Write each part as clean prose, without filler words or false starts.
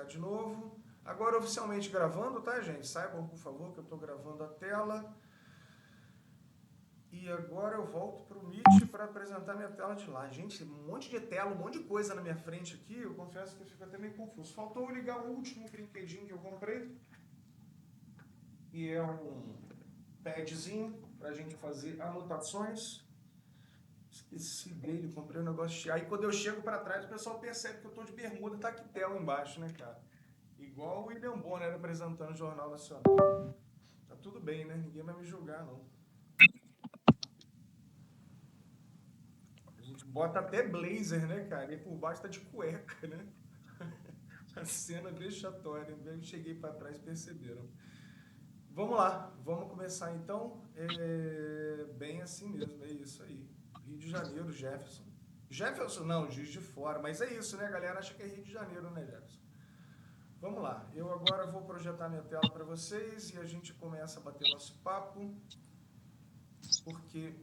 iniciar de novo. Agora oficialmente gravando, tá, gente? Saibam, por favor, que eu estou gravando a tela. E agora eu volto para o Meet para apresentar minha tela de lá. Gente, um monte de tela, um monte de coisa na minha frente aqui. Eu confesso que eu fico até meio confuso. Faltou ligar o último brinquedinho que eu comprei. E é um padzinho para a gente fazer anotações. Esqueci dele, comprei um negócio. Aí quando eu chego para trás, o pessoal percebe que eu tô de bermuda e tactel embaixo, né, cara? Igual o William Bonner apresentando o Jornal Nacional. Tá tudo bem, né? Ninguém vai me julgar, não. A gente bota até blazer, né, cara? E por baixo tá de cueca, né? A cena vexatória. Eu cheguei para trás e perceberam. Vamos lá, vamos começar então. Bem assim mesmo, é isso aí. Rio de Janeiro, Jefferson. Jefferson, não, Juiz de Fora. Mas é isso, né? A galera acha que é Rio de Janeiro, né, Jefferson? Vamos lá, eu agora vou projetar minha tela para vocês e a gente começa a bater nosso papo, porque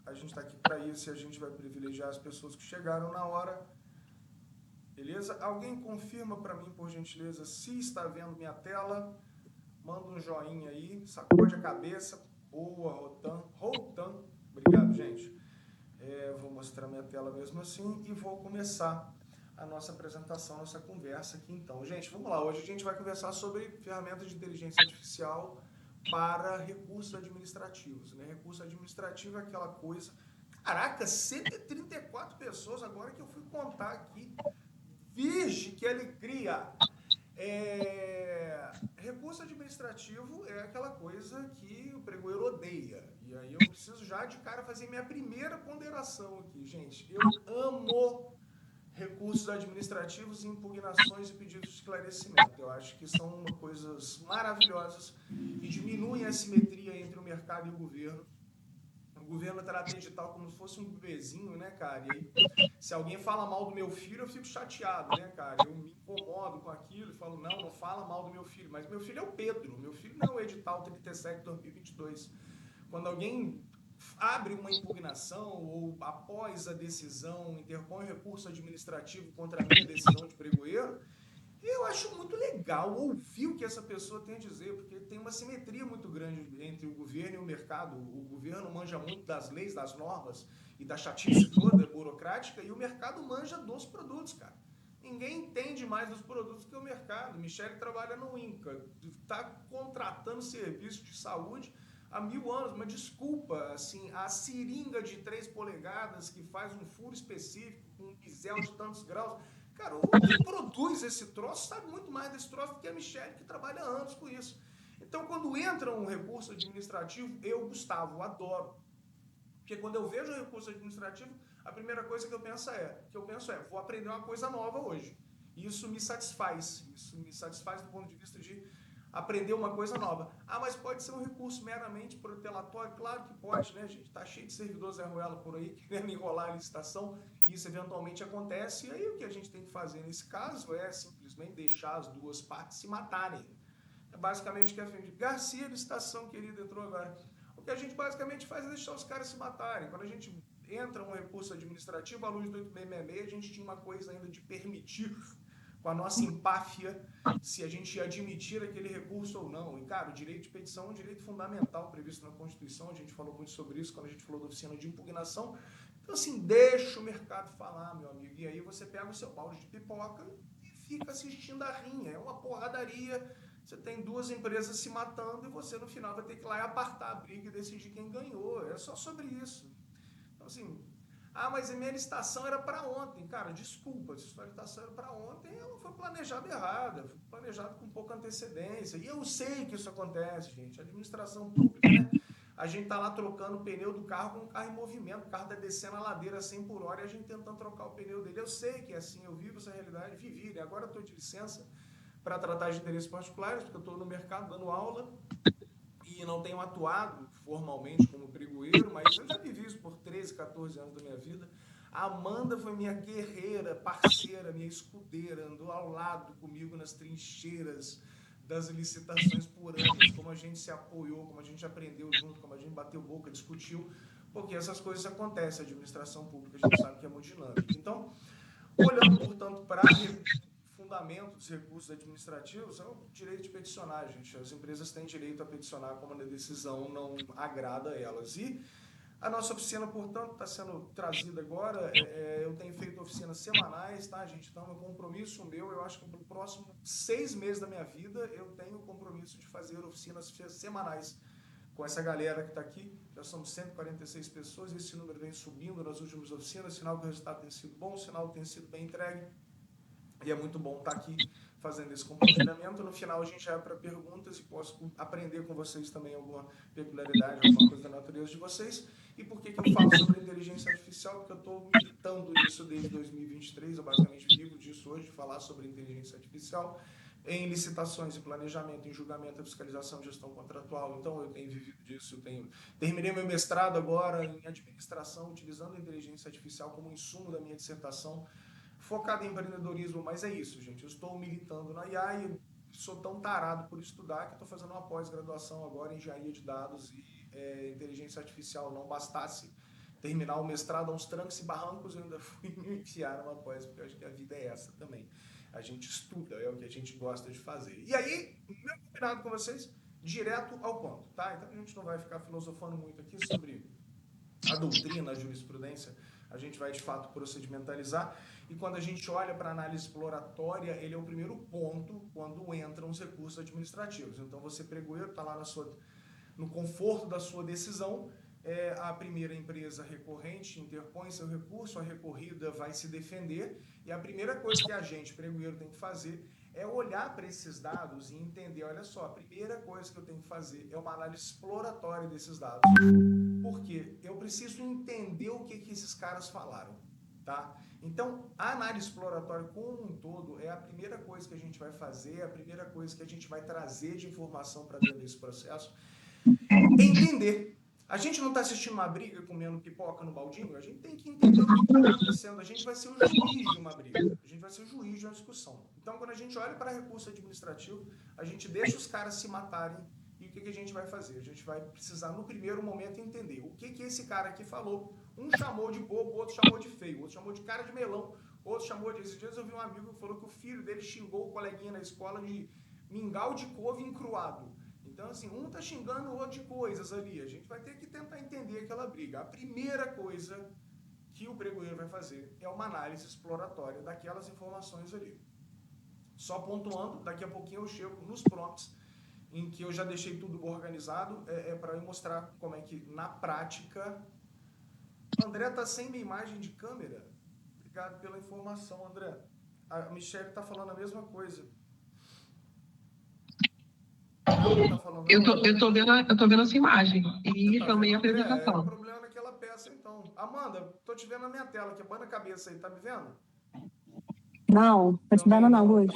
a gente está aqui para isso e a gente vai privilegiar as pessoas que chegaram na hora. Beleza? Alguém confirma para mim, por gentileza, se está vendo minha tela. Manda um joinha aí, sacode a cabeça. Boa, Rotan. Rotan. Obrigado, gente. Vou mostrar minha tela mesmo assim e vou começar a nossa apresentação, nossa conversa aqui então. Gente, vamos lá. Hoje a gente vai conversar sobre ferramentas de inteligência artificial para recursos administrativos, né? Recurso administrativo é aquela coisa... Caraca, 134 pessoas agora que eu fui contar aqui. Virgem, que alegria! Recurso administrativo é aquela coisa que o pregoeiro odeia. E aí eu preciso já de cara fazer minha primeira ponderação aqui. Gente, eu amo recursos administrativos, impugnações e pedidos de esclarecimento. Eu acho que são coisas maravilhosas que diminuem a simetria entre o mercado e o governo. O governo trata digital como se fosse um bebezinho, né, cara? E aí, se alguém fala mal do meu filho, eu fico chateado, né, cara? Eu me incomodo com aquilo e falo, não, não fala mal do meu filho. Mas meu filho é o Pedro, meu filho não é o edital 37 de 2022. Quando alguém abre uma impugnação ou após a decisão interpõe um recurso administrativo contra a minha decisão de pregoeiro, eu acho muito legal ouvir o que essa pessoa tem a dizer, porque tem uma simetria muito grande entre o governo e o mercado. O governo manja muito das leis, das normas e da chatice toda burocrática, e o mercado manja dos produtos, cara. Ninguém entende mais dos produtos que o mercado. Michele trabalha no INCA, está contratando serviço de saúde há 1000 anos, mas desculpa, assim, a seringa de 3 polegadas que faz um furo específico com um bisel de tantos graus. Cara, o que produz esse troço sabe muito mais desse troço do que a Michelle, que trabalha há anos com isso. Então, quando entra um recurso administrativo, eu, Gustavo, adoro. Porque quando eu vejo um recurso administrativo, a primeira coisa que eu penso é, vou aprender uma coisa nova hoje. Isso me satisfaz. Isso me satisfaz do ponto de vista de aprender uma coisa nova. Ah, mas pode ser um recurso meramente protelatório? Claro que pode, né, gente? Tá cheio de servidor Zé Ruela por aí querendo enrolar a licitação. Isso eventualmente acontece. E aí o que a gente tem que fazer nesse caso é simplesmente deixar as duas partes se matarem. É basicamente o que a gente... Garcia, licitação, querido, entrou agora. O que a gente basicamente faz é deixar os caras se matarem. Quando a gente entra um recurso administrativo, à luz do 8666, a gente tinha uma coisa ainda de permitir, com a nossa empáfia, se a gente ia admitir aquele recurso ou não. E, cara, o direito de petição é um direito fundamental previsto na Constituição, a gente falou muito sobre isso quando a gente falou da oficina de impugnação. Então, assim, deixa o mercado falar, meu amigo. E aí você pega o seu balde de pipoca e fica assistindo a rinha. É uma porradaria. Você tem duas empresas se matando e você, no final, vai ter que ir lá e apartar a briga e decidir quem ganhou. É só sobre isso. Então, assim, mas a minha licitação era para ontem. Cara, desculpa, se a sua licitação era para ontem, ela foi planejada errada, foi planejada com pouca antecedência. E eu sei que isso acontece, gente. A administração pública, né? A gente tá lá trocando o pneu do carro com um carro em movimento, o carro tá descendo a ladeira a 100 por hora e a gente tentando trocar o pneu dele. Eu sei que é assim, eu vivo essa realidade, vivi, né? Agora eu tô de licença para tratar de interesses particulares, porque eu estou no mercado dando aula e não tenho atuado formalmente como pregoeiro, mas eu já vivi isso por 13, 14 anos da minha vida. A Amanda foi minha guerreira, parceira, minha escudeira, andou ao lado comigo nas trincheiras das licitações por anos, como a gente se apoiou, como a gente aprendeu junto, como a gente bateu boca, discutiu, porque essas coisas acontecem, a administração pública a gente sabe que é muito dinâmica. Então, olhando, portanto, para fundamento dos recursos administrativos é o direito de peticionar, gente. As empresas têm direito a peticionar quando a decisão não agrada a elas. E a nossa oficina, portanto, está sendo trazida agora. Eu tenho feito oficinas semanais, tá, gente? Então, é um compromisso meu. Eu acho que no próximo 6 meses da minha vida, eu tenho o compromisso de fazer oficinas semanais com essa galera que está aqui. Já somos 146 pessoas, esse número vem subindo nas últimas oficinas, sinal que o resultado tem sido bom, sinal que tem sido bem entregue. E é muito bom estar aqui fazendo esse compartilhamento. No final, a gente vai para perguntas e posso aprender com vocês também alguma peculiaridade, alguma coisa da natureza de vocês. E por que eu falo sobre inteligência artificial? Porque eu estou militando nisso desde 2023, eu basicamente vivo disso hoje, de falar sobre inteligência artificial em licitações, em planejamento, em julgamento, fiscalização, gestão contratual. Então, eu tenho vivido disso, terminei meu mestrado agora em administração, utilizando a inteligência artificial como insumo da minha dissertação, focado em empreendedorismo, mas é isso, gente. Eu estou militando na IA e sou tão tarado por estudar que estou fazendo uma pós-graduação agora em engenharia de dados e inteligência artificial. Não bastasse terminar o mestrado aos trancos e barrancos, eu ainda fui me enfiar numa pós, porque eu acho que a vida é essa também. A gente estuda, é o que a gente gosta de fazer. E aí, meu combinado com vocês, direto ao ponto, tá? Então a gente não vai ficar filosofando muito aqui sobre a doutrina, a jurisprudência, a gente vai de fato procedimentalizar. E quando a gente olha para a análise exploratória, ele é o primeiro ponto quando entram os recursos administrativos. Então você, pregoeiro, está lá no conforto da sua decisão, a primeira empresa recorrente interpõe seu recurso, a recorrida vai se defender, e a primeira coisa que a gente, pregoeiro, tem que fazer é olhar para esses dados e entender, olha só, a primeira coisa que eu tenho que fazer é uma análise exploratória desses dados. Por quê? Eu preciso entender o que esses caras falaram, tá? Então, a análise exploratória como um todo é a primeira coisa que a gente vai fazer, é a primeira coisa que a gente vai trazer de informação para dentro desse processo. Entender. A gente não está assistindo uma briga comendo pipoca no baldinho, a gente tem que entender o que está acontecendo. A gente vai ser o juiz de uma briga, a gente vai ser o juiz de uma discussão. Então, quando a gente olha para recurso administrativo, a gente deixa os caras se matarem. E o que a gente vai fazer? A gente vai precisar, no primeiro momento, entender o que esse cara aqui falou. Um chamou de bobo, outro chamou de feio, outro chamou de cara de melão, outro chamou de... Esses dias eu vi um amigo que falou que o filho dele xingou o coleguinha na escola de mingau de couve encruado. Então, assim, um tá xingando o outro de coisas ali. A gente vai ter que tentar entender aquela briga. A primeira coisa que o pregoeiro vai fazer é uma análise exploratória daquelas informações ali. Só pontuando, daqui a pouquinho eu chego nos prompts, em que eu já deixei tudo organizado, para eu mostrar como é que, na prática... André tá sem minha imagem de câmera. Obrigado pela informação, André. A Michelle tá falando a mesma coisa. Tá falando eu tô vendo essa imagem. E tá também a André, apresentação. É o problema naquela peça, então. Amanda, tô te vendo na minha tela, que abana a cabeça aí, tá me vendo? Não, tá te dando não, Luz.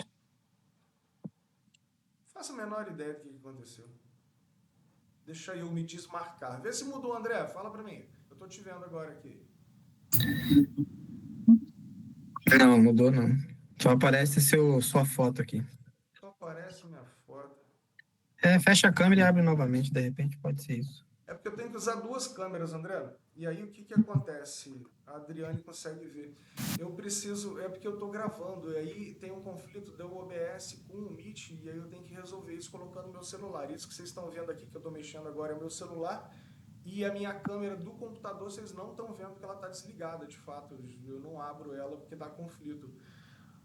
Faço a menor ideia do que aconteceu. Deixa eu me desmarcar. Vê se mudou, André. Fala pra mim. Eu tô te vendo agora aqui. Não, mudou não. Só aparece sua foto aqui. Só aparece minha foto. Fecha a câmera e abre novamente, de repente pode ser isso. É porque eu tenho que usar duas câmeras, André. E aí o que acontece? A Adriane consegue ver. Eu preciso... É porque eu estou gravando. E aí tem um conflito do OBS com o Meet. E aí eu tenho que resolver isso colocando meu celular. Isso que vocês estão vendo aqui, que eu estou mexendo agora, é o meu celular. E a minha câmera do computador, vocês não estão vendo porque ela está desligada, de fato. Eu não abro ela porque dá conflito.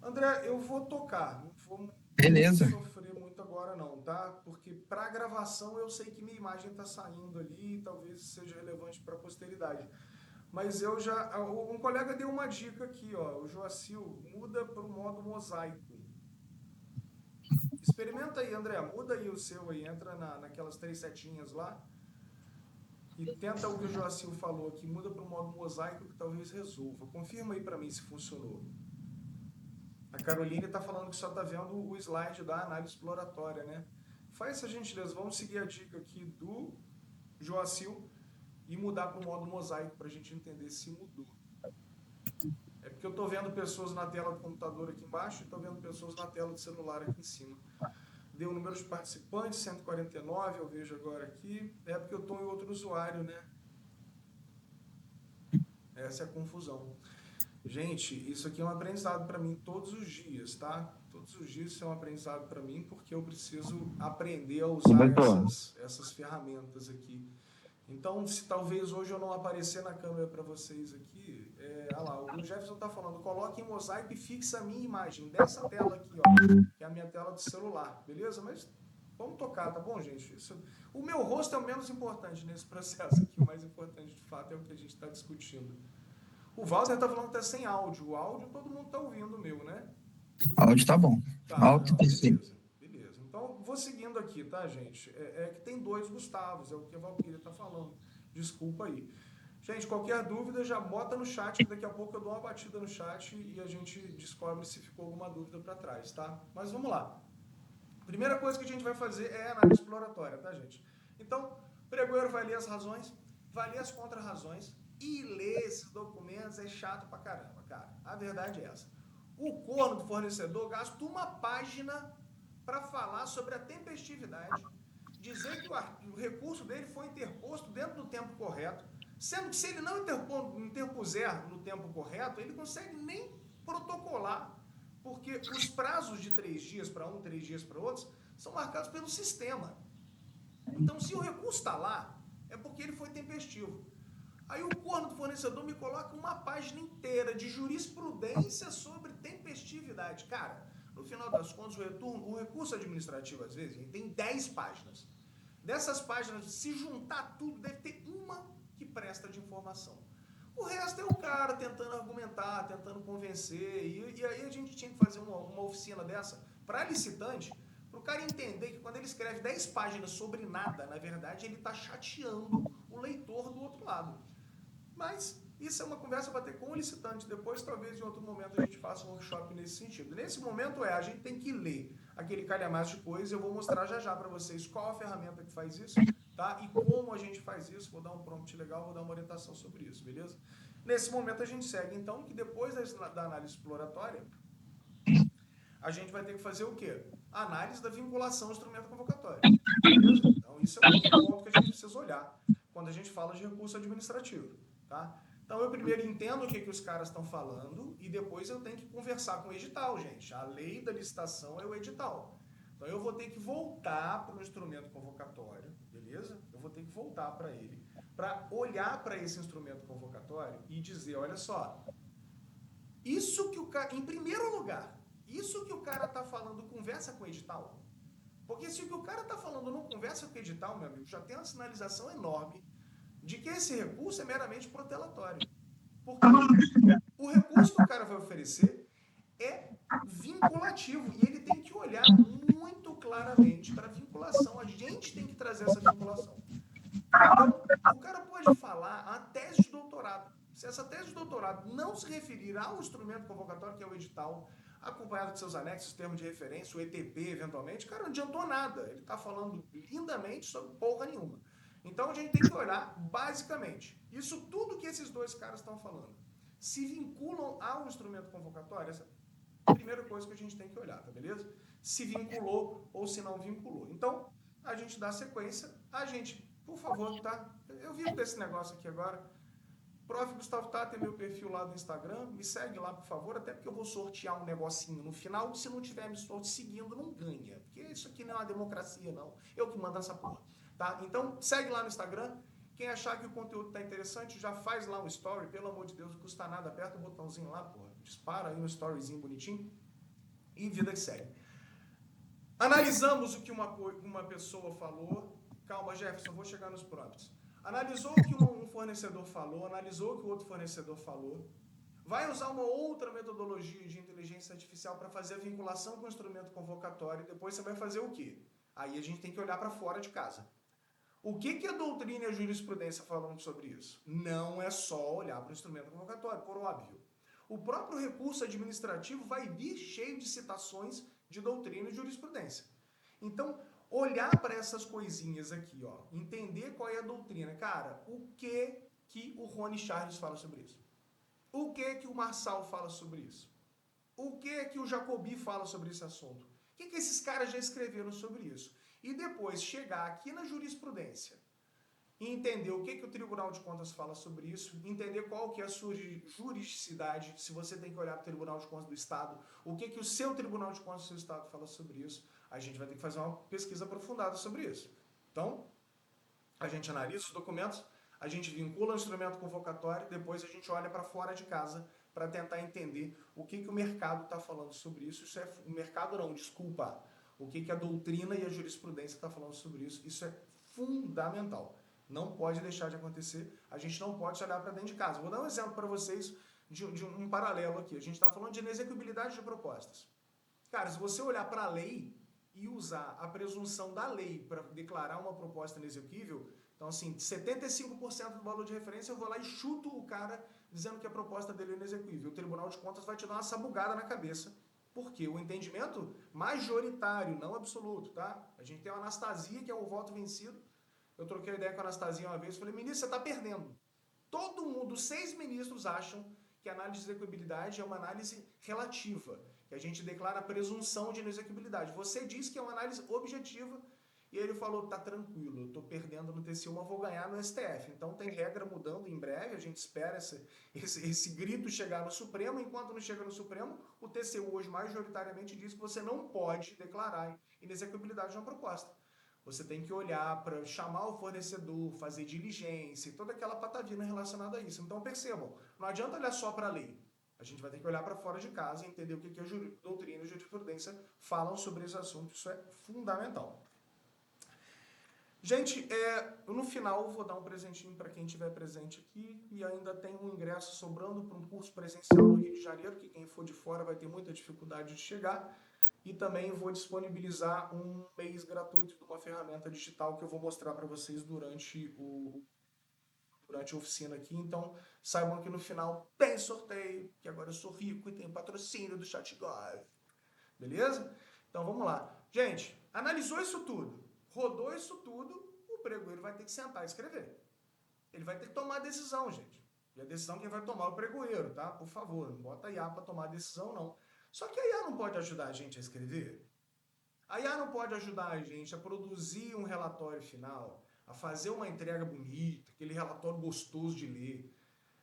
André, eu vou tocar. Não vou... Beleza. Não sofrer muito agora não, tá? Porque para gravação eu sei que minha imagem está saindo ali e talvez seja relevante para a posteridade. Mas eu já... Um colega deu uma dica aqui, ó. O Joacil, muda para o modo mosaico. Experimenta aí, André. Muda aí o seu aí. Entra naquelas 3 setinhas lá. E tenta o que o Joacil falou aqui. Muda para o modo mosaico que talvez resolva. Confirma aí para mim se funcionou. A Caroline está falando que só está vendo o slide da análise exploratória, né? Faz essa gentileza, vamos seguir a dica aqui do Joacil e mudar para o modo mosaico para a gente entender se mudou. É porque eu estou vendo pessoas na tela do computador aqui embaixo e estou vendo pessoas na tela do celular aqui em cima. Deu o número de participantes, 149, eu vejo agora aqui. É porque eu estou em outro usuário, né? Essa é a confusão. Gente, isso aqui é um aprendizado para mim todos os dias, tá? Todos os dias isso é um aprendizado para mim, porque eu preciso aprender a usar essas ferramentas aqui. Então, se talvez hoje eu não aparecer na câmera para vocês aqui, olha lá, o Jefferson está falando, coloque em mosaico e fixe a minha imagem dessa tela aqui, ó, que é a minha tela do celular, beleza? Mas vamos tocar, tá bom, gente? O meu rosto é o menos importante nesse processo aqui, o mais importante, de fato, é o que a gente está discutindo. O Walter está falando que está sem áudio. O áudio todo mundo está ouvindo o meu, né? O áudio tá bom. Alto, beleza. Então, vou seguindo aqui, tá, gente? Que tem 2 Gustavos, é o que a Valquíria está falando. Desculpa aí. Gente, qualquer dúvida, já bota no chat, que daqui a pouco eu dou uma batida no chat e a gente descobre se ficou alguma dúvida para trás, tá? Mas vamos lá. Primeira coisa que a gente vai fazer é a análise exploratória, tá, gente? Então, o pregoeiro vai ler as razões, vai ler as contra-razões, e ler esses documentos é chato pra caramba, cara. A verdade é essa. O corno do fornecedor gasta uma página para falar sobre a tempestividade, dizer que o recurso dele foi interposto dentro do tempo correto, sendo que se ele não interpuser no tempo correto, ele não consegue nem protocolar, porque os prazos de 3 dias para um, 3 dias para outros, são marcados pelo sistema. Então, se o recurso está lá, é porque ele foi tempestivo. Aí o corno do fornecedor me coloca uma página inteira de jurisprudência sobre tempestividade. Cara, no final das contas, o recurso administrativo, às vezes, ele tem 10 páginas. Dessas páginas, se juntar tudo, deve ter uma que presta de informação. O resto é o cara tentando argumentar, tentando convencer. E aí a gente tinha que fazer uma oficina dessa para licitante, para o cara entender que quando ele escreve 10 páginas sobre nada, na verdade, ele está chateando o leitor do outro lado. Mas isso é uma conversa para ter com o licitante. Depois, talvez, em outro momento, a gente faça um workshop nesse sentido. Nesse momento, a gente tem que ler aquele calhamaço de coisas. Eu vou mostrar já para vocês qual a ferramenta que faz isso, tá? E como a gente faz isso. Vou dar um prompt legal, vou dar uma orientação sobre isso, beleza? Nesse momento, a gente segue, então, que depois da análise exploratória, a gente vai ter que fazer o quê? A análise da vinculação ao instrumento convocatório. Beleza? Então, isso é um outro ponto que a gente precisa olhar quando a gente fala de recurso administrativo. Tá? Então, eu primeiro entendo o que os caras estão falando e depois eu tenho que conversar com o edital, gente. A lei da licitação é o edital. Então, eu vou ter que voltar para o instrumento convocatório, beleza? Eu vou ter que voltar para ele, para olhar para esse instrumento convocatório e dizer, olha só, isso que o cara, em primeiro lugar, isso que o cara está falando conversa com o edital? Porque se o que o cara está falando não conversa com o edital, meu amigo, já tem uma sinalização enorme de que esse recurso é meramente protelatório. Porque o recurso que o cara vai oferecer é vinculativo e ele tem que olhar muito claramente para a vinculação. A gente tem que trazer essa vinculação. Então, o cara pode falar a tese de doutorado. Se essa tese de doutorado não se referir ao instrumento convocatório, que é o edital, acompanhado de seus anexos, termos de referência, o ETP, eventualmente, cara, não adiantou nada. Ele está falando lindamente sobre porra nenhuma. Então, a gente tem que olhar, basicamente, isso tudo que esses 2 caras estão falando, se vinculam ao instrumento convocatório? Essa é a primeira coisa que a gente tem que olhar, tá beleza? Se vinculou ou se não vinculou. Então, a gente dá sequência. A gente, por favor, tá? Eu vivo desse negócio aqui agora. Prof. Gustavo Tá, tem meu perfil lá do Instagram. Me segue lá, por favor, até porque eu vou sortear um negocinho no final. Se não tiver me seguindo, não ganha. Porque isso aqui não é uma democracia, não. Eu que mando essa porra. Tá? Então, segue lá no Instagram. Quem achar que o conteúdo tá interessante, já faz lá um story. Pelo amor de Deus, não custa nada. Aperta o botãozinho lá, porra. Dispara aí um storyzinho bonitinho. E vida que segue. Analisamos o que uma pessoa falou. Calma, Jefferson, vou chegar nos prompts. Analisou o que um fornecedor falou, analisou o que o outro fornecedor falou. Vai usar uma outra metodologia de inteligência artificial para fazer a vinculação com o instrumento convocatório. E depois você vai fazer o quê? Aí a gente tem que olhar para fora de casa. O que a doutrina e a jurisprudência falam sobre isso? Não é só olhar para o instrumento convocatório, por óbvio. O próprio recurso administrativo vai vir cheio de citações de doutrina e jurisprudência. Então, olhar para essas coisinhas aqui, ó, entender qual é a doutrina. Cara, o que o Rony Charles fala sobre isso? O que o Marçal fala sobre isso? O que o Jacobi fala sobre esse assunto? O que esses caras já escreveram sobre isso? E depois chegar aqui na jurisprudência entender o que o Tribunal de Contas fala sobre isso, entender qual que é a sua juridicidade, se você tem que olhar para o Tribunal de Contas do Estado, o que o seu Tribunal de Contas do seu Estado fala sobre isso, a gente vai ter que fazer uma pesquisa aprofundada sobre isso. Então, a gente analisa os documentos, a gente vincula o instrumento convocatório, depois a gente olha para fora de casa para tentar entender o que o mercado está falando sobre isso. Isso é o mercado não, desculpa. O que a doutrina e a jurisprudência está falando sobre isso. Isso é fundamental. Não pode deixar de acontecer. A gente não pode olhar para dentro de casa. Vou dar um exemplo para vocês de um paralelo aqui. A gente está falando de inexequibilidade de propostas. Cara, se você olhar para a lei e usar a presunção da lei para declarar uma proposta inexequível, então assim, 75% do valor de referência eu vou lá e chuto o cara dizendo que a proposta dele é inexequível. O Tribunal de Contas vai te dar uma sabugada na cabeça, porque o entendimento majoritário, não absoluto, tá? A gente tem a Anastasia, que é o voto vencido. Eu troquei a ideia com a Anastasia uma vez, falei, ministro, você está perdendo. Todo mundo, 6 ministros acham que a análise de execuibilidade é uma análise relativa, que a gente declara a presunção de inexequibilidade. Você diz que é uma análise objetiva, e ele falou, tá tranquilo, eu tô perdendo no TCU, mas vou ganhar no STF. Então tem regra mudando em breve, a gente espera esse grito chegar no Supremo. Enquanto não chega no Supremo, o TCU hoje majoritariamente diz que você não pode declarar inexequibilidade de uma proposta. Você tem que olhar para chamar o fornecedor, fazer diligência e toda aquela patavina relacionada a isso. Então percebam, não adianta olhar só para a lei. A gente vai ter que olhar para fora de casa e entender o que a doutrina e a jurisprudência falam sobre esse assunto. Isso é fundamental. Gente, no final vou dar um presentinho para quem estiver presente aqui e ainda tem um ingresso sobrando para um curso presencial no Rio de Janeiro, que quem for de fora vai ter muita dificuldade de chegar. E também vou disponibilizar um mês gratuito de uma ferramenta digital que eu vou mostrar para vocês durante a oficina aqui. Então, saibam que no final tem sorteio, que agora eu sou rico e tenho patrocínio do ChatGov. Beleza? Então, vamos lá. Gente, analisou isso tudo, rodou isso tudo, o pregoeiro vai ter que sentar e escrever. Ele vai ter que tomar a decisão, gente. E a decisão quem vai tomar é o pregoeiro, tá? Por favor, não bota a IA para tomar a decisão, não. Só que a IA não pode ajudar a gente a escrever. A IA não pode ajudar a gente a produzir um relatório final, a fazer uma entrega bonita, aquele relatório gostoso de ler.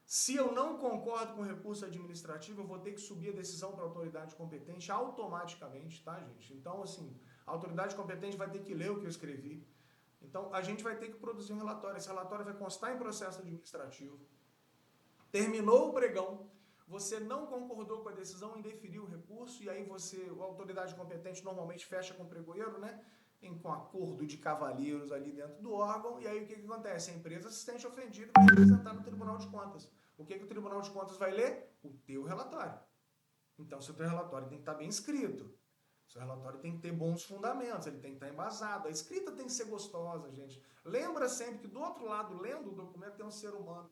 Se eu não concordo com o recurso administrativo, eu vou ter que subir a decisão para a autoridade competente automaticamente, tá, gente? Então, assim, a autoridade competente vai ter que ler o que eu escrevi. Então, a gente vai ter que produzir um relatório. Esse relatório vai constar em processo administrativo. Terminou o pregão, você não concordou com a decisão, indeferiu o recurso, e aí a autoridade competente normalmente fecha com o pregoeiro, né? Com acordo de cavalheiros ali dentro do órgão, e aí o que acontece? A empresa se sente ofendida e vai representar no Tribunal de Contas. O que o Tribunal de Contas vai ler? O teu relatório. Então, seu teu relatório tem que estar bem escrito. Seu relatório tem que ter bons fundamentos, ele tem que estar embasado. A escrita tem que ser gostosa, gente. Lembra sempre que do outro lado, lendo o documento, tem um ser humano.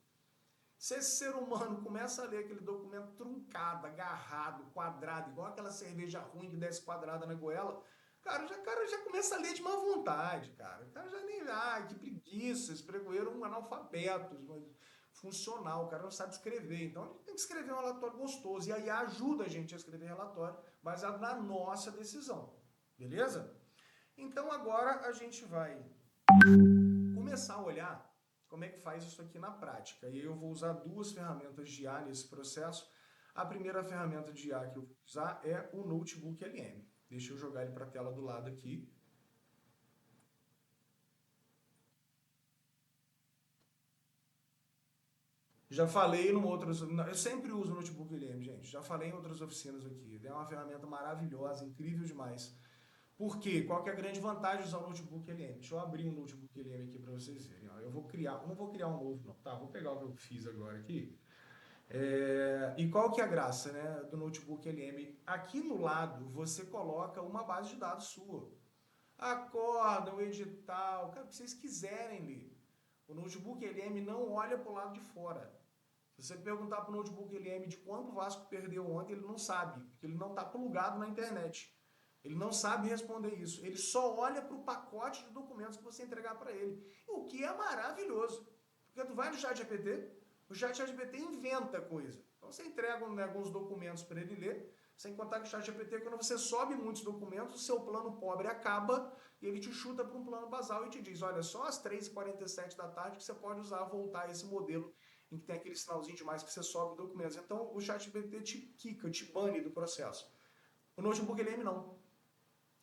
Se esse ser humano começa a ler aquele documento truncado, agarrado, quadrado, igual aquela cerveja ruim que desce quadrada na goela, cara já começa a ler de má vontade, cara. O cara já nem, que preguiça, esse pregoeiro é um analfabeto, funcional, o cara não sabe escrever. Então, a gente tem que escrever um relatório gostoso. E aí ajuda a gente a escrever relatório baseado na nossa decisão. Beleza? Então, agora a gente vai começar a olhar como é que faz isso aqui na prática. E eu vou usar 2 ferramentas de IA nesse processo. A primeira ferramenta de IA que eu vou usar é o Notebook LM. Deixa eu jogar ele para a tela do lado aqui. Já falei em outras... Eu sempre uso o Notebook LM, gente. Já falei em outras oficinas aqui. É uma ferramenta maravilhosa, incrível demais. Por quê? Qual que é a grande vantagem de usar o Notebook LM? Deixa eu abrir um Notebook LM aqui para vocês verem. Eu vou criar... Não vou criar um novo, não. Tá, vou pegar o que eu fiz agora aqui. E qual que é a graça, né, do Notebook LM? Aqui no lado, você coloca uma base de dados sua. Acorda, o edital, cara, o que vocês quiserem ler. O Notebook LM não olha para o lado de fora. Se você perguntar para o Notebook LM de quanto o Vasco perdeu ontem, ele não sabe, porque ele não está plugado na internet. Ele não sabe responder isso. Ele só olha para o pacote de documentos que você entregar para ele. O que é maravilhoso. Porque tu vai no ChatGPT, o ChatGPT inventa coisa. Então você entrega alguns documentos para ele ler, Sem contar que o ChatGPT, quando você sobe muitos documentos, o seu plano pobre acaba e ele te chuta para um plano basal e te diz, olha, só às 3h47 da tarde que você pode voltar esse modelo em que tem aquele sinalzinho de mais que você sobe documentos. Então, o ChatGPT te quica, te bane do processo. O Notebook LM não.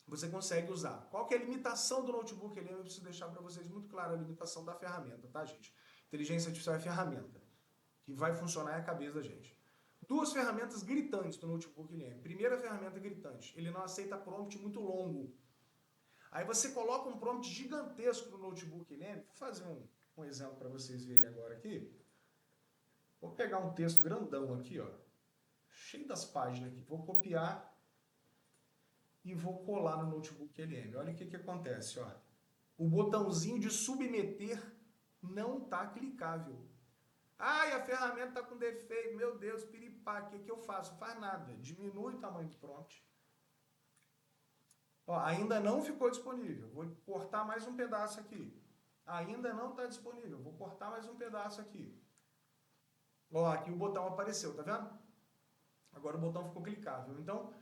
Você consegue usar. Qual que é a limitação do Notebook LM? Eu preciso deixar para vocês muito claro a limitação da ferramenta, tá, gente? Inteligência artificial é ferramenta que vai funcionar é a cabeça da gente. Duas ferramentas gritantes do Notebook LM. Primeira ferramenta gritante, ele não aceita prompt muito longo. Aí você coloca um prompt gigantesco no Notebook LM. Vou fazer um exemplo para vocês verem agora aqui. Vou pegar um texto grandão aqui, ó, cheio das páginas aqui. Vou copiar e vou colar no Notebook LM. Olha o que acontece, ó. O botãozinho de submeter não está clicável. Ai, a ferramenta está com defeito, meu Deus, piripá, o que eu faço? Não faz nada, diminui o tamanho do prompt. Ó, ainda não ficou disponível, vou cortar mais um pedaço aqui. Ainda não está disponível, vou cortar mais um pedaço aqui. Ó, aqui o botão apareceu, tá vendo? Agora o botão ficou clicável. Então,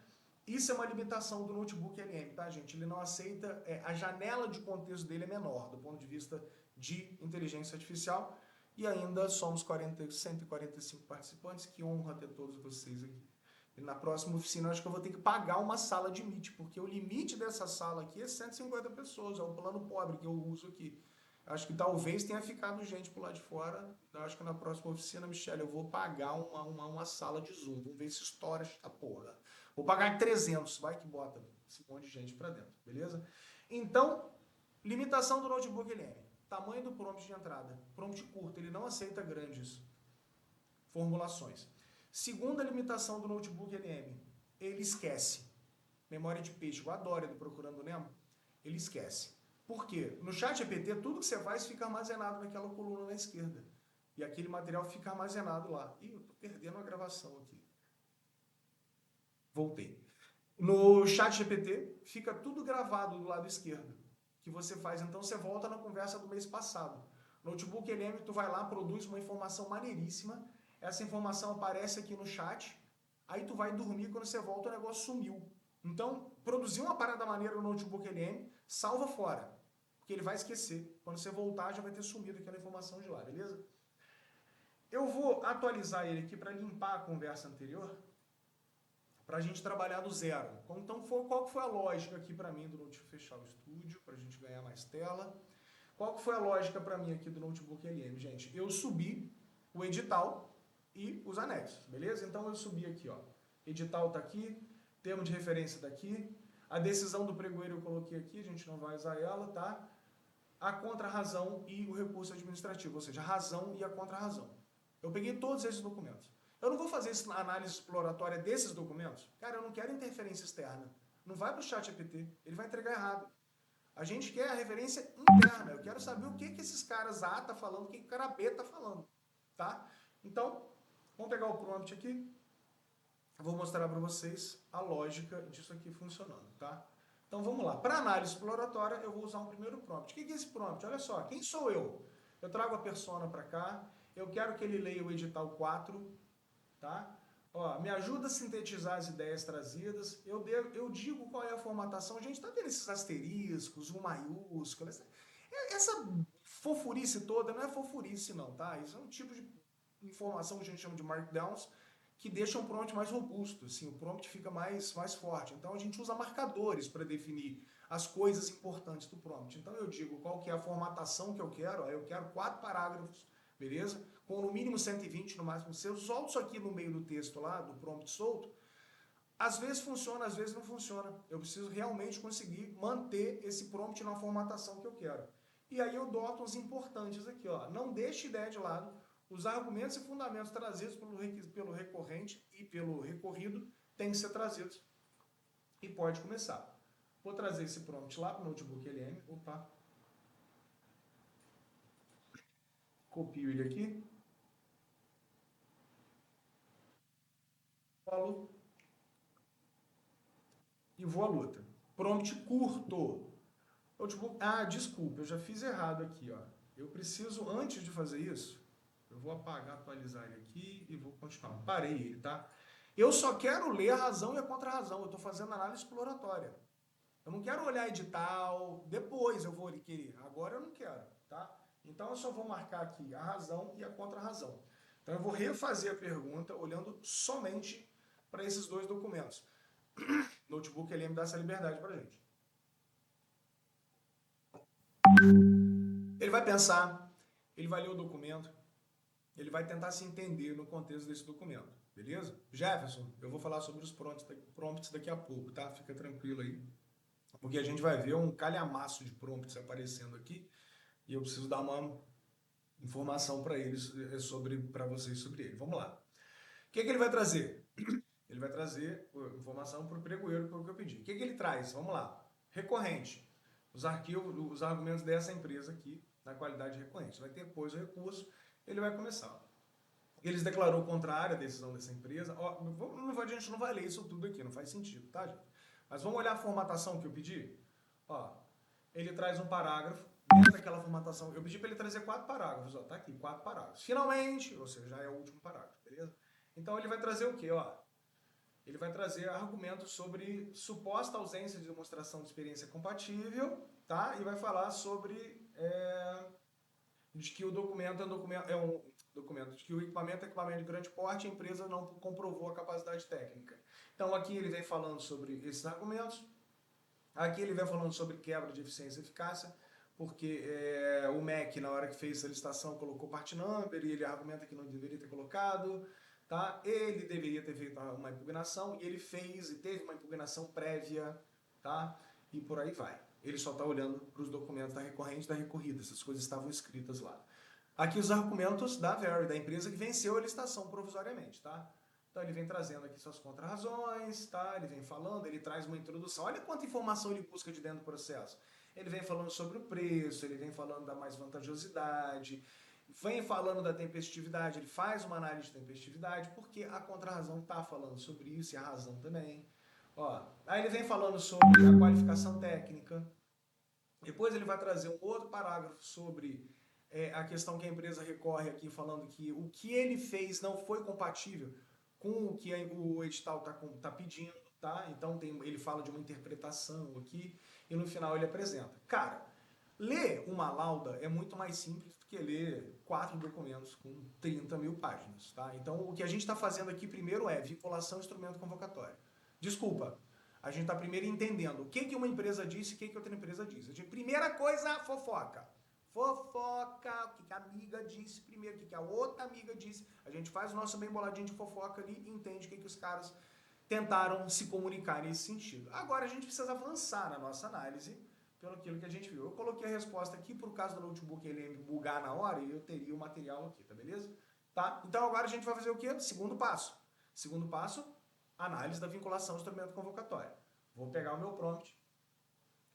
isso é uma limitação do Notebook LM, tá, gente? Ele não aceita, a janela de contexto dele é menor, do ponto de vista de inteligência artificial. E ainda somos 145 participantes, que honra ter todos vocês aqui. E na próxima oficina, eu acho que eu vou ter que pagar uma sala de Meet, porque o limite dessa sala aqui é 150 pessoas, é o plano pobre que eu uso aqui. Acho que talvez tenha ficado gente por lá de fora. Eu acho que na próxima oficina, Michele, eu vou pagar uma sala de Zoom. Vamos ver se estoura esta porra. Vou pagar 300, vai que bota esse monte de gente pra dentro, beleza? Então, limitação do Notebook LM. Tamanho do prompt de entrada. Prompt curto, ele não aceita grandes formulações. Segunda limitação do Notebook LM, ele esquece. Memória de peixe, eu adoro do Procurando Nemo, ele esquece. Por quê? No ChatGPT, tudo que você faz fica armazenado naquela coluna na esquerda. E aquele material fica armazenado lá. Ih, eu tô perdendo a gravação aqui. Voltei. No ChatGPT, fica tudo gravado do lado esquerdo. Que você faz, então você volta na conversa do mês passado. Notebook LM, tu vai lá, produz uma informação maneiríssima, essa informação aparece aqui no chat, aí tu vai dormir, quando você volta o negócio sumiu. Então, produzir uma parada maneira no Notebook LM, salva fora, porque ele vai esquecer. Quando você voltar, já vai ter sumido aquela informação de lá, beleza? Eu vou atualizar ele aqui para limpar a conversa anterior, para a gente trabalhar do zero. Então, qual foi a lógica aqui para mim do Notebook? Fechar o estúdio, para a gente ganhar mais tela. Qual foi a lógica para mim aqui do Notebook LM, gente? Eu subi o edital e os anexos, beleza? Então, eu subi aqui, ó. Edital tá aqui, termo de referência tá aqui, a decisão do pregoeiro eu coloquei aqui, a gente não vai usar ela, tá? A contrarrazão e o recurso administrativo, ou seja, a razão e a contrarrazão. Eu peguei todos esses documentos. Eu não vou fazer análise exploratória desses documentos. Cara, eu não quero interferência externa. Não vai para o ChatGPT, ele vai entregar errado. A gente quer a referência interna. Eu quero saber o que esses caras A tá falando, o que o cara B tá falando, tá? Então, vamos pegar o prompt aqui. Vou mostrar para vocês a lógica disso aqui funcionando, tá? Então, vamos lá. Para análise exploratória, eu vou usar um primeiro prompt. O que é esse prompt? Olha só, quem sou eu? Eu trago a persona para cá. Eu quero que ele leia o edital 4, tá? Ó, me ajuda a sintetizar as ideias trazidas. Eu digo qual é a formatação. A gente tá vendo esses asteriscos, o maiúsculo. Essa fofurice toda não é fofurice não, tá? Isso é um tipo de informação que a gente chama de markdowns que deixa um prompt mais robusto, assim, o prompt fica mais forte. Então a gente usa marcadores para definir as coisas importantes do prompt. Então eu digo qual que é a formatação que eu quero. Ó, eu quero 4 parágrafos, beleza? Com no mínimo 120, no máximo. Se eu solto isso aqui no meio do texto lá, do prompt solto, às vezes funciona, às vezes não funciona. Eu preciso realmente conseguir manter esse prompt na formatação que eu quero. E aí eu doto os importantes aqui, ó. Não deixe ideia de lado. Os argumentos e fundamentos trazidos pelo recorrente e pelo recorrido têm que ser trazidos. E pode começar. Vou trazer esse prompt lá para o Notebook LM. Opa. Copio ele aqui. Falo. E vou à luta. Prompt curto. Notebook. Ah, desculpa, eu já fiz errado aqui, ó. Eu preciso, antes de fazer isso, eu vou apagar, atualizar ele aqui e vou continuar. Parei ele, tá? Eu só quero ler a razão e a contra-razão. Eu estou fazendo análise exploratória. Eu não quero olhar edital, depois eu vou querer. Agora eu não quero, tá? Então eu só vou marcar aqui a razão e a contra-razão. Então eu vou refazer a pergunta olhando somente para esses dois documentos. O notebook ele me dá essa liberdade para gente. Ele vai pensar, ele vai ler o documento, ele vai tentar se entender no contexto desse documento, beleza? Jefferson, eu vou falar sobre os prompts daqui a pouco, tá? Fica tranquilo aí, porque a gente vai ver um calhamaço de prompts aparecendo aqui e eu preciso dar uma informação para eles, para vocês sobre ele. Vamos lá. O que ele vai trazer? Ele vai trazer informação para o pregoeiro, que é o que eu pedi. O que ele traz? Vamos lá. Recorrente. Os arquivos, os argumentos dessa empresa aqui, na qualidade recorrente. Vai ter depois o recurso, ele vai começar. Eles declarou contrária à decisão dessa empresa. Ó, a gente não vai ler isso tudo aqui, não faz sentido, tá, gente? Mas vamos olhar a formatação que eu pedi? Ó, ele traz um parágrafo, dentro daquela formatação, eu pedi para ele trazer 4 parágrafos, ó, tá aqui, 4 parágrafos. Finalmente, ou seja, já é o último parágrafo, beleza? Então ele vai trazer o quê, ó? Ele vai trazer argumentos sobre suposta ausência de demonstração de experiência compatível, tá? E vai falar sobre de que o documento é um documento, de que o equipamento é equipamento de grande porte e a empresa não comprovou a capacidade técnica. Então aqui ele vem falando sobre esses argumentos, aqui ele vem falando sobre quebra de eficiência e eficácia, porque o MEC, na hora que fez a licitação, colocou part number e ele argumenta que não deveria ter colocado. Tá? Ele deveria ter feito uma impugnação e ele fez e teve uma impugnação prévia, tá? E por aí vai. Ele só está olhando para os documentos da recorrente e da recorrida, essas coisas estavam escritas lá. Aqui os argumentos da Very, da empresa que venceu a licitação provisoriamente, tá? Então ele vem trazendo aqui suas contrarrazões, tá? Ele vem falando, ele traz uma introdução. Olha quanta informação ele busca de dentro do processo. Ele vem falando sobre o preço, ele vem falando da mais vantajosidade, vem falando da tempestividade, ele faz uma análise de tempestividade, porque a contrarrazão está falando sobre isso e a razão também. Ó, aí ele vem falando sobre a qualificação técnica, depois ele vai trazer um outro parágrafo sobre a questão que a empresa recorre aqui, falando que o que ele fez não foi compatível com o que o edital está pedindo, tá? Então ele fala de uma interpretação aqui, e no final ele apresenta. Cara, ler uma lauda é muito mais simples do que ler 4 documentos com 30 mil páginas, tá? Então, o que a gente está fazendo aqui primeiro é vinculação instrumento convocatório. Desculpa, a gente está primeiro entendendo o que uma empresa disse e o que outra empresa disse. Primeira coisa, fofoca. Fofoca, o que a amiga disse primeiro, o que a outra amiga disse. A gente faz o nosso bem boladinho de fofoca ali e entende o que os caras tentaram se comunicar nesse sentido. Agora a gente precisa avançar na nossa análise pelo aquilo que a gente viu. Eu coloquei a resposta aqui, por causa do notebook ele bugar na hora e eu teria o material aqui, tá beleza? Tá? Então agora a gente vai fazer o quê? Segundo passo. Segundo passo, análise da vinculação do instrumento convocatório. Vou pegar o meu prompt,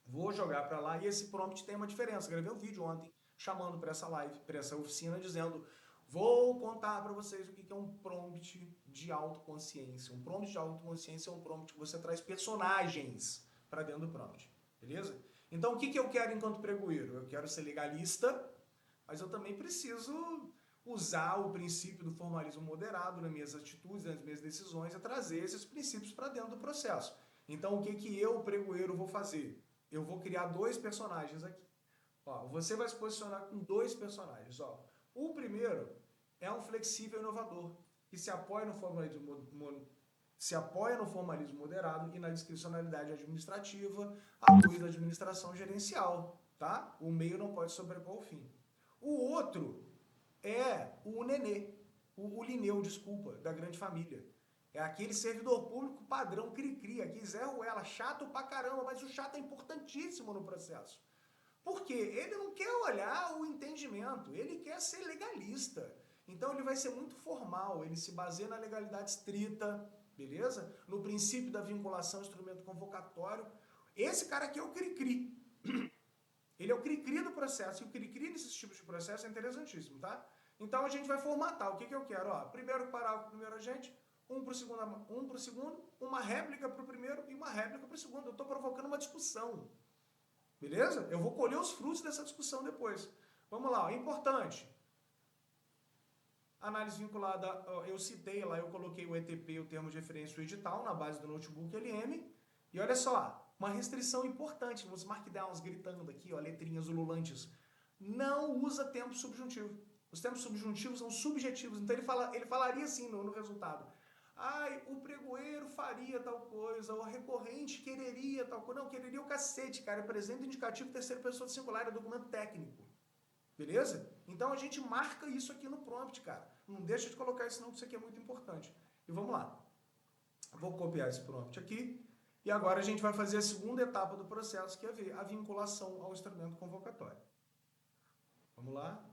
vou jogar para lá e esse prompt tem uma diferença. Eu gravei um vídeo ontem chamando para essa live, para essa oficina, dizendo: vou contar para vocês o que é um prompt de autoconsciência. Um prompt de autoconsciência é um prompt que você traz personagens para dentro do prompt, beleza? Então, o que eu quero enquanto pregoeiro? Eu quero ser legalista, mas eu também preciso usar o princípio do formalismo moderado nas minhas atitudes, nas minhas decisões, e trazer esses princípios para dentro do processo. Então, o que eu, pregoeiro, vou fazer? Eu vou criar 2 personagens aqui. Ó, você vai se posicionar com 2 personagens. Ó. O primeiro é um flexível inovador, que se apoia no formalismo moderado e na discricionalidade administrativa à luz da administração gerencial, tá? O meio não pode sobrepor o fim. O outro é o Nenê, o Lineu, desculpa, da grande família. É aquele servidor público padrão cri-cri, aqui Zé Ruela, chato pra caramba, mas o chato é importantíssimo no processo. Por quê? Ele não quer olhar o entendimento, ele quer ser legalista. Então ele vai ser muito formal, ele se baseia na legalidade estrita, beleza? No princípio da vinculação instrumento convocatório. Esse cara aqui é o cri-cri. Ele é o cri-cri do processo. E o cri-cri nesses tipos de processo é interessantíssimo, tá? Então a gente vai formatar. O que eu quero? Ó, primeiro parágrafo, primeiro agente, um pro segundo, uma réplica pro primeiro e uma réplica pro segundo. Eu estou provocando uma discussão. Beleza? Eu vou colher os frutos dessa discussão depois. Vamos lá, ó, importante. Análise vinculada, eu citei lá, eu coloquei o ETP, o termo de referência, o edital, na base do notebook LM. E olha só, uma restrição importante, nos markdowns gritando aqui, ó, letrinhas ululantes. Não usa tempo subjuntivo. Os tempos subjuntivos são subjetivos, então ele falaria assim no resultado. Ai, o pregoeiro faria tal coisa, o recorrente quereria tal coisa. Não, quereria o cacete, cara. É presente indicativo terceira pessoa do singular, é documento técnico. Beleza? Então a gente marca isso aqui no prompt, cara. Não deixa de colocar isso não, que isso aqui é muito importante. E vamos lá. Vou copiar esse prompt aqui. E agora a gente vai fazer a segunda etapa do processo, que é a vinculação ao instrumento convocatório. Vamos lá.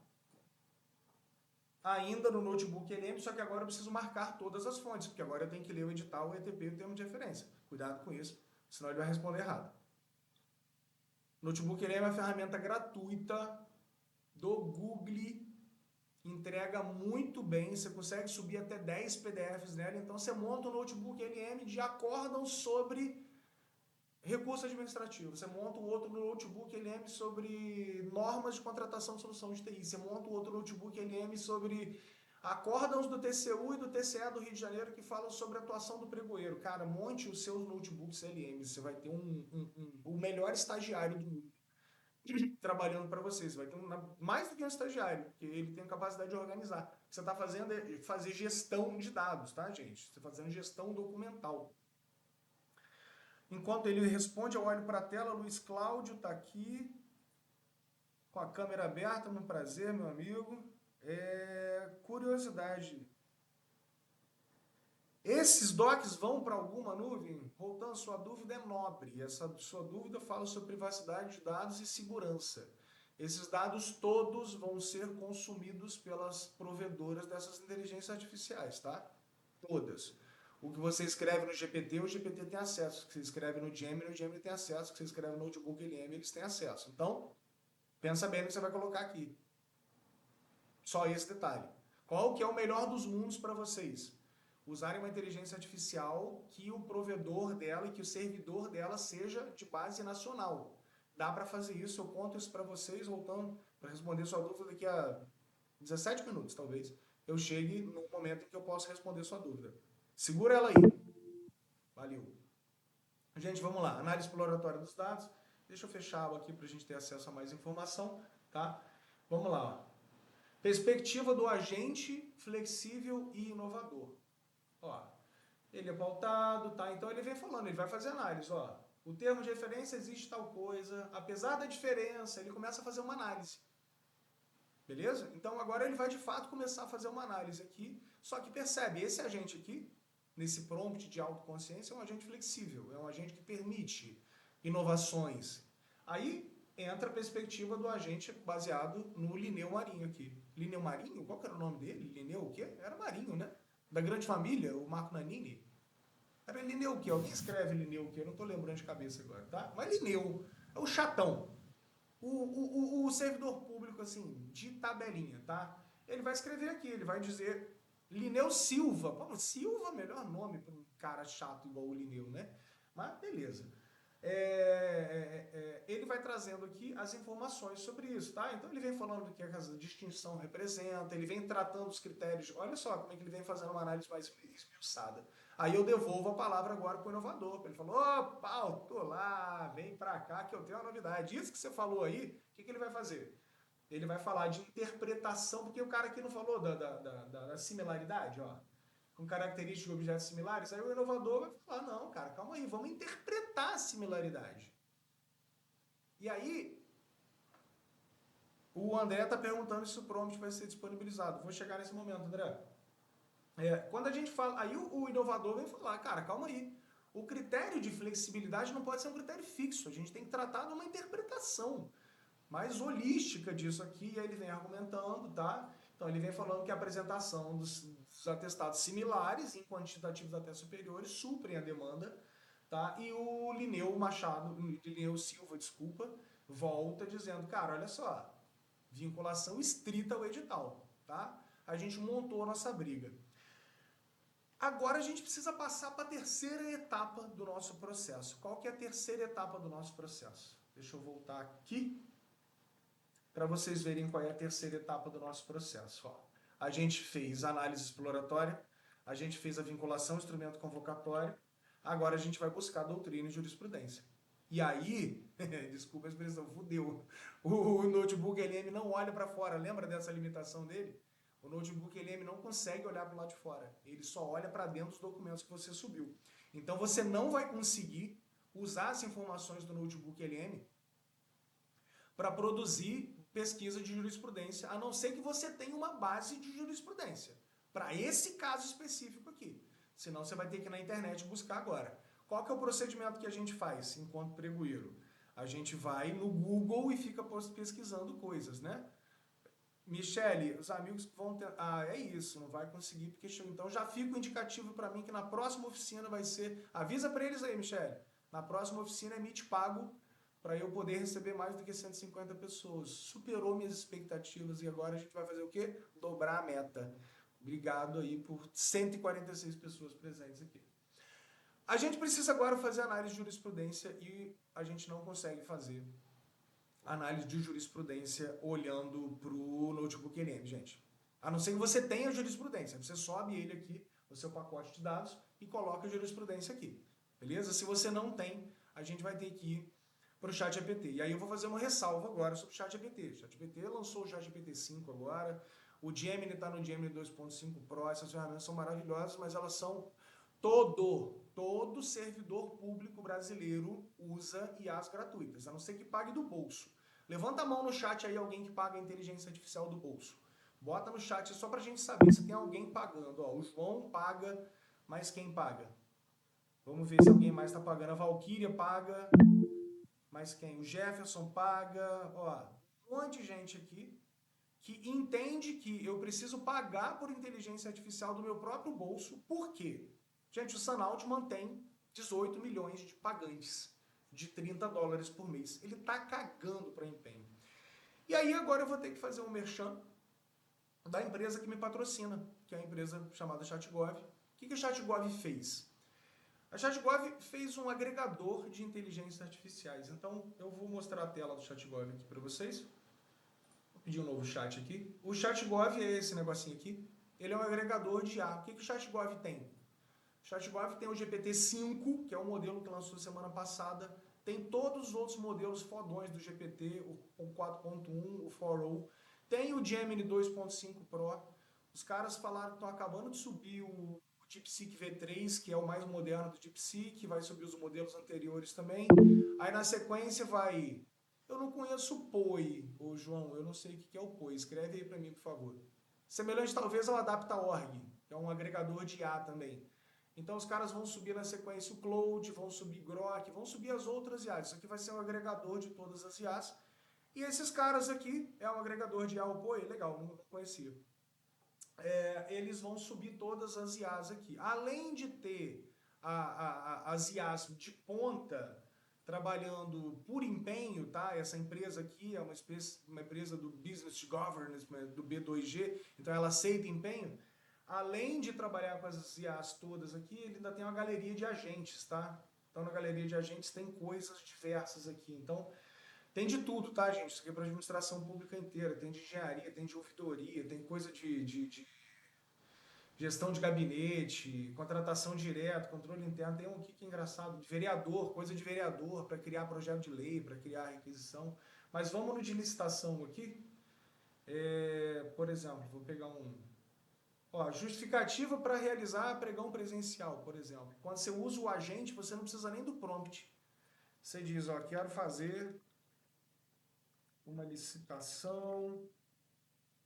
Ainda no notebook LM, só que agora eu preciso marcar todas as fontes, porque agora eu tenho que ler o edital, o ETP e o termo de referência. Cuidado com isso, senão ele vai responder errado. Notebook LM é uma ferramenta gratuita do Google, entrega muito bem, você consegue subir até 10 PDFs nela, então você monta um notebook LM de acórdão sobre recurso administrativo, você monta um outro notebook LM sobre normas de contratação de solução de TI, você monta um outro notebook LM sobre acórdãos do TCU e do TCE do Rio de Janeiro que falam sobre a atuação do pregoeiro. Cara, monte os seus notebooks LM, você vai ter o melhor estagiário do mundo trabalhando para você. Você vai ter mais do que um estagiário, porque ele tem a capacidade de organizar. O que você está fazendo é fazer gestão de dados, tá, gente? Você está fazendo gestão documental. Enquanto ele responde, eu olho para a tela. Luiz Cláudio está aqui, com a câmera aberta. Um prazer, meu amigo. Curiosidade. Esses docs vão para alguma nuvem? Voltando, sua dúvida é nobre. Essa sua dúvida fala sobre privacidade de dados e segurança. Esses dados todos vão ser consumidos pelas provedoras dessas inteligências artificiais, tá? Todas. O que você escreve no GPT, o GPT tem acesso. O que você escreve no Gemini, o Gemini tem acesso. O que você escreve no Notebook LM, eles têm acesso. Então, pensa bem no que você vai colocar aqui. Só esse detalhe. Qual que é o melhor dos mundos para vocês? Usarem uma inteligência artificial que o provedor dela e que o servidor dela seja de base nacional. Dá para fazer isso, eu conto isso para vocês, voltando para responder sua dúvida daqui a 17 minutos, talvez. Eu chegue no momento em que eu posso responder sua dúvida. Segura ela aí. Valeu. Gente, vamos lá. Análise exploratória dos dados. Deixa eu fechar ela aqui para a gente ter acesso a mais informação, tá? Vamos lá. Ó. Perspectiva do agente flexível e inovador. Ó, ele é pautado, tá? Então ele vem falando, ele vai fazer análise, ó. O termo de referência existe tal coisa, apesar da diferença, ele começa a fazer uma análise. Beleza? Então agora ele vai de fato começar a fazer uma análise aqui, só que percebe, esse agente aqui, nesse prompt de autoconsciência, é um agente flexível, é um agente que permite inovações. Aí entra a perspectiva do agente baseado no Linneu Marinho aqui. Linneu Marinho? Qual que era o nome dele? Linneu o quê? Era Marinho, né? Da Grande Família, o Marco Nanini. Era Linneu o quê? Alguém escreve Linneu o quê? Eu não estou lembrando de cabeça agora, tá? Mas Linneu é o chatão. O servidor público, assim, de tabelinha, tá? Ele vai escrever aqui, ele vai dizer Linneu Silva. Pô, Silva, melhor nome para um cara chato igual o Linneu, né? Mas beleza. Ele vai trazendo aqui as informações sobre isso, tá? Então ele vem falando do que a distinção representa, ele vem tratando os critérios, olha só como é que ele vem fazendo uma análise mais esmiuçada. Aí eu devolvo a palavra agora para o inovador, ele falou, opa, tô lá, vem pra cá que eu tenho uma novidade. Isso que você falou aí, o que ele vai fazer? Ele vai falar de interpretação, porque o cara aqui não falou da similaridade, ó. Com características de objetos similares, aí o inovador vai falar, não, cara, calma aí, vamos interpretar a similaridade. E aí, o André está perguntando se o prompt vai ser disponibilizado. Vou chegar nesse momento, André. Quando a gente fala, aí o inovador vem falar, cara, calma aí, o critério de flexibilidade não pode ser um critério fixo, a gente tem que tratar de uma interpretação mais holística disso aqui, e aí ele vem argumentando, tá? Então ele vem falando que a apresentação dos atestados similares em quantitativos até superiores suprem a demanda, tá? E o Linneu Silva, volta dizendo, cara, olha só, vinculação estrita ao edital, tá? A gente montou a nossa briga. Agora a gente precisa passar para a terceira etapa do nosso processo. Qual que é a terceira etapa do nosso processo? Deixa eu voltar aqui para vocês verem qual é a terceira etapa do nosso processo. Ó. a gente fez análise exploratória, a gente fez a vinculação instrumento convocatório, agora a gente vai buscar doutrina e jurisprudência. E aí, desculpa a expressão, fudeu. O notebook LM não olha para fora, lembra dessa limitação dele? O notebook LM não consegue olhar para o lado de fora, ele só olha para dentro dos documentos que você subiu. Então você não vai conseguir usar as informações do notebook LM para produzir pesquisa de jurisprudência, a não ser que você tenha uma base de jurisprudência, para esse caso específico aqui. Senão você vai ter que ir na internet buscar agora. Qual que é o procedimento que a gente faz enquanto pregoeiro? A gente vai no Google e fica pesquisando coisas, né? Michele, os amigos que vão ter... Ah, é isso, não vai conseguir porque chegou. Então já fica o indicativo para mim que na próxima oficina vai ser... Avisa para eles aí, Michele. Na próxima oficina é Meet pago para eu poder receber mais do que 150 pessoas. Superou minhas expectativas e agora a gente vai fazer o quê? Dobrar a meta. Obrigado aí por 146 pessoas presentes aqui. A gente precisa agora fazer análise de jurisprudência e a gente não consegue fazer análise de jurisprudência olhando para o notebook LM, gente. A não ser que você tenha jurisprudência. Você sobe ele aqui, no seu pacote de dados, e coloca a jurisprudência aqui. Beleza? Se você não tem, a gente vai ter que ir para o ChatGPT. E aí eu vou fazer uma ressalva agora sobre o ChatGPT. O ChatGPT lançou o ChatGPT 5 agora. O Gemini está no Gemini 2.5 Pro. Essas ferramentas são maravilhosas, mas elas são... Todo servidor público brasileiro usa IAs gratuitas, a não ser que pague do bolso. Levanta a mão no chat aí alguém que paga a inteligência artificial do bolso. Bota no chat só pra gente saber se tem alguém pagando. Ó, o João paga, mas quem paga? Vamos ver se alguém mais está pagando. A Valkyria paga, mas quem? O Jefferson paga. Ó, um monte de gente aqui que entende que eu preciso pagar por inteligência artificial do meu próprio bolso. Por quê? Gente, o Sanaut mantém 18 milhões de pagantes de $30 por mês. Ele tá cagando para empenho. E aí agora eu vou ter que fazer um merchan da empresa que me patrocina, que é a empresa chamada ChatGov. O que a ChatGov fez? A ChatGov fez um agregador de inteligências artificiais. Então eu vou mostrar a tela do ChatGov aqui para vocês. Vou pedir um novo chat aqui. O ChatGov é esse negocinho aqui. Ele é um agregador de IA. O que o ChatGov tem? O ChatGov tem o GPT-5, que é o modelo que lançou semana passada. Tem todos os outros modelos fodões do GPT, o 4.1, o 4.0. Tem o Gemini 2.5 Pro. Os caras falaram que estão acabando de subir o DeepSeek V3, que é o mais moderno do DeepSeek, vai subir os modelos anteriores também. Aí na sequência vai... Eu não conheço o POI, ô João, eu não sei o que é o POI. Escreve aí para mim, por favor. Semelhante talvez ao Adapta.org, que é um agregador de IA também. Então os caras vão subir na sequência o Cloud, vão subir Grok, vão subir as outras IAs. Isso aqui vai ser um agregador de todas as IAs. E esses caras aqui, é um agregador de IA, pô, legal, não conhecia. Eles vão subir todas as IAs aqui. Além de ter as IAs de ponta, trabalhando por empenho, tá? Essa empresa aqui é uma empresa do Business Governance, do B2G, então ela aceita empenho. Além de trabalhar com as IAs todas aqui, ele ainda tem uma galeria de agentes, tá? Então na galeria de agentes tem coisas diversas aqui. Então tem de tudo, tá, gente? Isso aqui é para administração pública inteira. Tem de engenharia, tem de ouvidoria, tem coisa de gestão de gabinete, contratação direta, controle interno. Tem um aqui que é engraçado, de vereador, coisa de vereador, para criar projeto de lei, para criar requisição. Mas vamos no de licitação aqui. Por exemplo, vou pegar um... Ó, justificativa para realizar pregão presencial, por exemplo. Quando você usa o agente, você não precisa nem do prompt. Você diz, ó, quero fazer uma licitação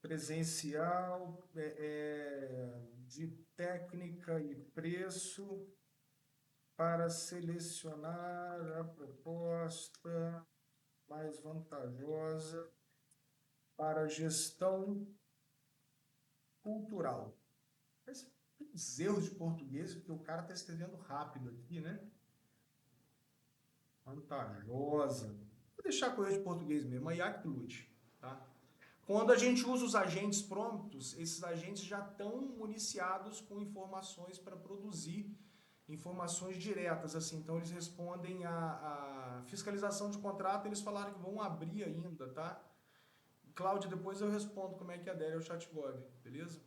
presencial de técnica e preço para selecionar a proposta mais vantajosa para a gestão cultural. Mas os erros de português, porque o cara está escrevendo rápido aqui, né? Vantajosa. Vou deixar com erro de português mesmo, a IA que lute, tá? Quando a gente usa os agentes promptos, esses agentes já estão municiados com informações para produzir informações diretas, assim. Então eles respondem a fiscalização de contrato, eles falaram que vão abrir ainda, tá? Cláudia, depois eu respondo como é que adere ao ChatGov, beleza?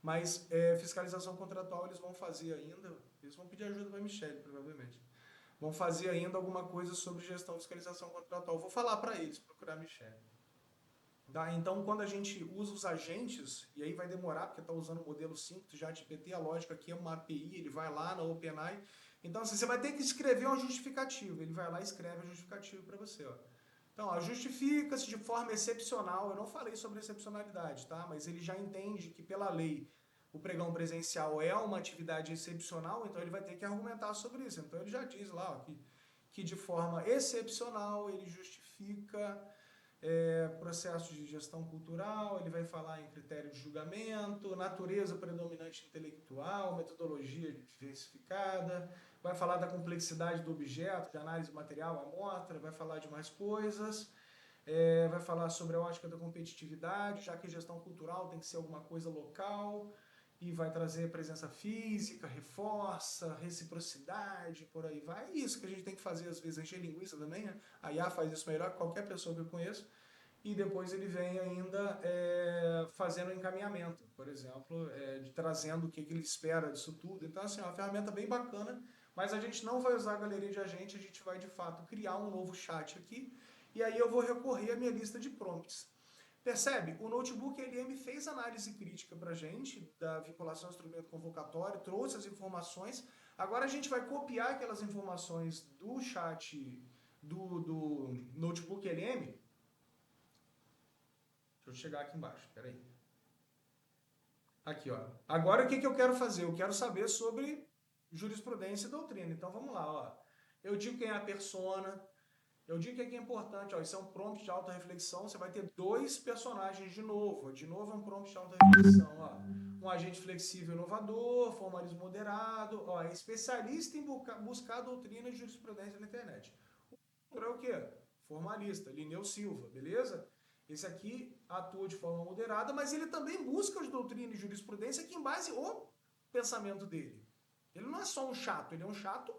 Mas fiscalização contratual eles vão fazer ainda, eles vão pedir ajuda para a Michelle, provavelmente. Vão fazer ainda alguma coisa sobre gestão de fiscalização contratual. Vou falar para eles, procurar a Michelle. Tá? Então, quando a gente usa os agentes, e aí vai demorar, porque está usando o modelo 5 do ChatGPT, a lógica aqui é uma API, ele vai lá na OpenAI. Então, assim, você vai ter que escrever uma justificativa. Ele vai lá e escreve a justificativa para você. Ó. Então, ó, justifica-se de forma excepcional. Eu não falei sobre excepcionalidade, tá? Mas ele já entende que, pela lei, o pregão presencial é uma atividade excepcional, então ele vai ter que argumentar sobre isso. Então, ele já diz lá ó, que de forma excepcional ele justifica processo de gestão cultural, ele vai falar em critério de julgamento, natureza predominante intelectual, metodologia diversificada, vai falar da complexidade do objeto, de análise material, amostra, vai falar de mais coisas, vai falar sobre a ótica da competitividade, já que gestão cultural tem que ser alguma coisa local, e vai trazer presença física, reforça, reciprocidade, por aí vai. Isso que a gente tem que fazer às vezes, encher linguiça também, né? A IA faz isso melhor que qualquer pessoa que eu conheço. E depois ele vem ainda fazendo encaminhamento, por exemplo, trazendo o que ele espera disso tudo. Então, assim, é uma ferramenta bem bacana, mas a gente não vai usar a galeria de agente, a gente vai, de fato, criar um novo chat aqui, e aí eu vou recorrer à minha lista de prompts. Percebe? O Notebook LM fez análise crítica para a gente, da vinculação ao instrumento convocatório, trouxe as informações. Agora a gente vai copiar aquelas informações do chat do Notebook LM. Deixa eu chegar aqui embaixo, peraí. Aqui, ó. Agora o que eu quero fazer? Eu quero saber sobre jurisprudência e doutrina. Então vamos lá, ó. Eu digo quem é a persona. Eu digo que aqui é importante, ó, isso é um prompt de auto-reflexão, você vai ter 2 personagens de novo. De novo é um prompt de auto-reflexão, ó. Um agente flexível inovador, formalismo moderado, ó, é especialista em buscar doutrina e jurisprudência na internet. O outro é o quê? Formalista, Lineu Silva, beleza? Esse aqui atua de forma moderada, mas ele também busca as doutrinas e jurisprudência que em base ao pensamento dele. Ele não é só um chato, ele é um chato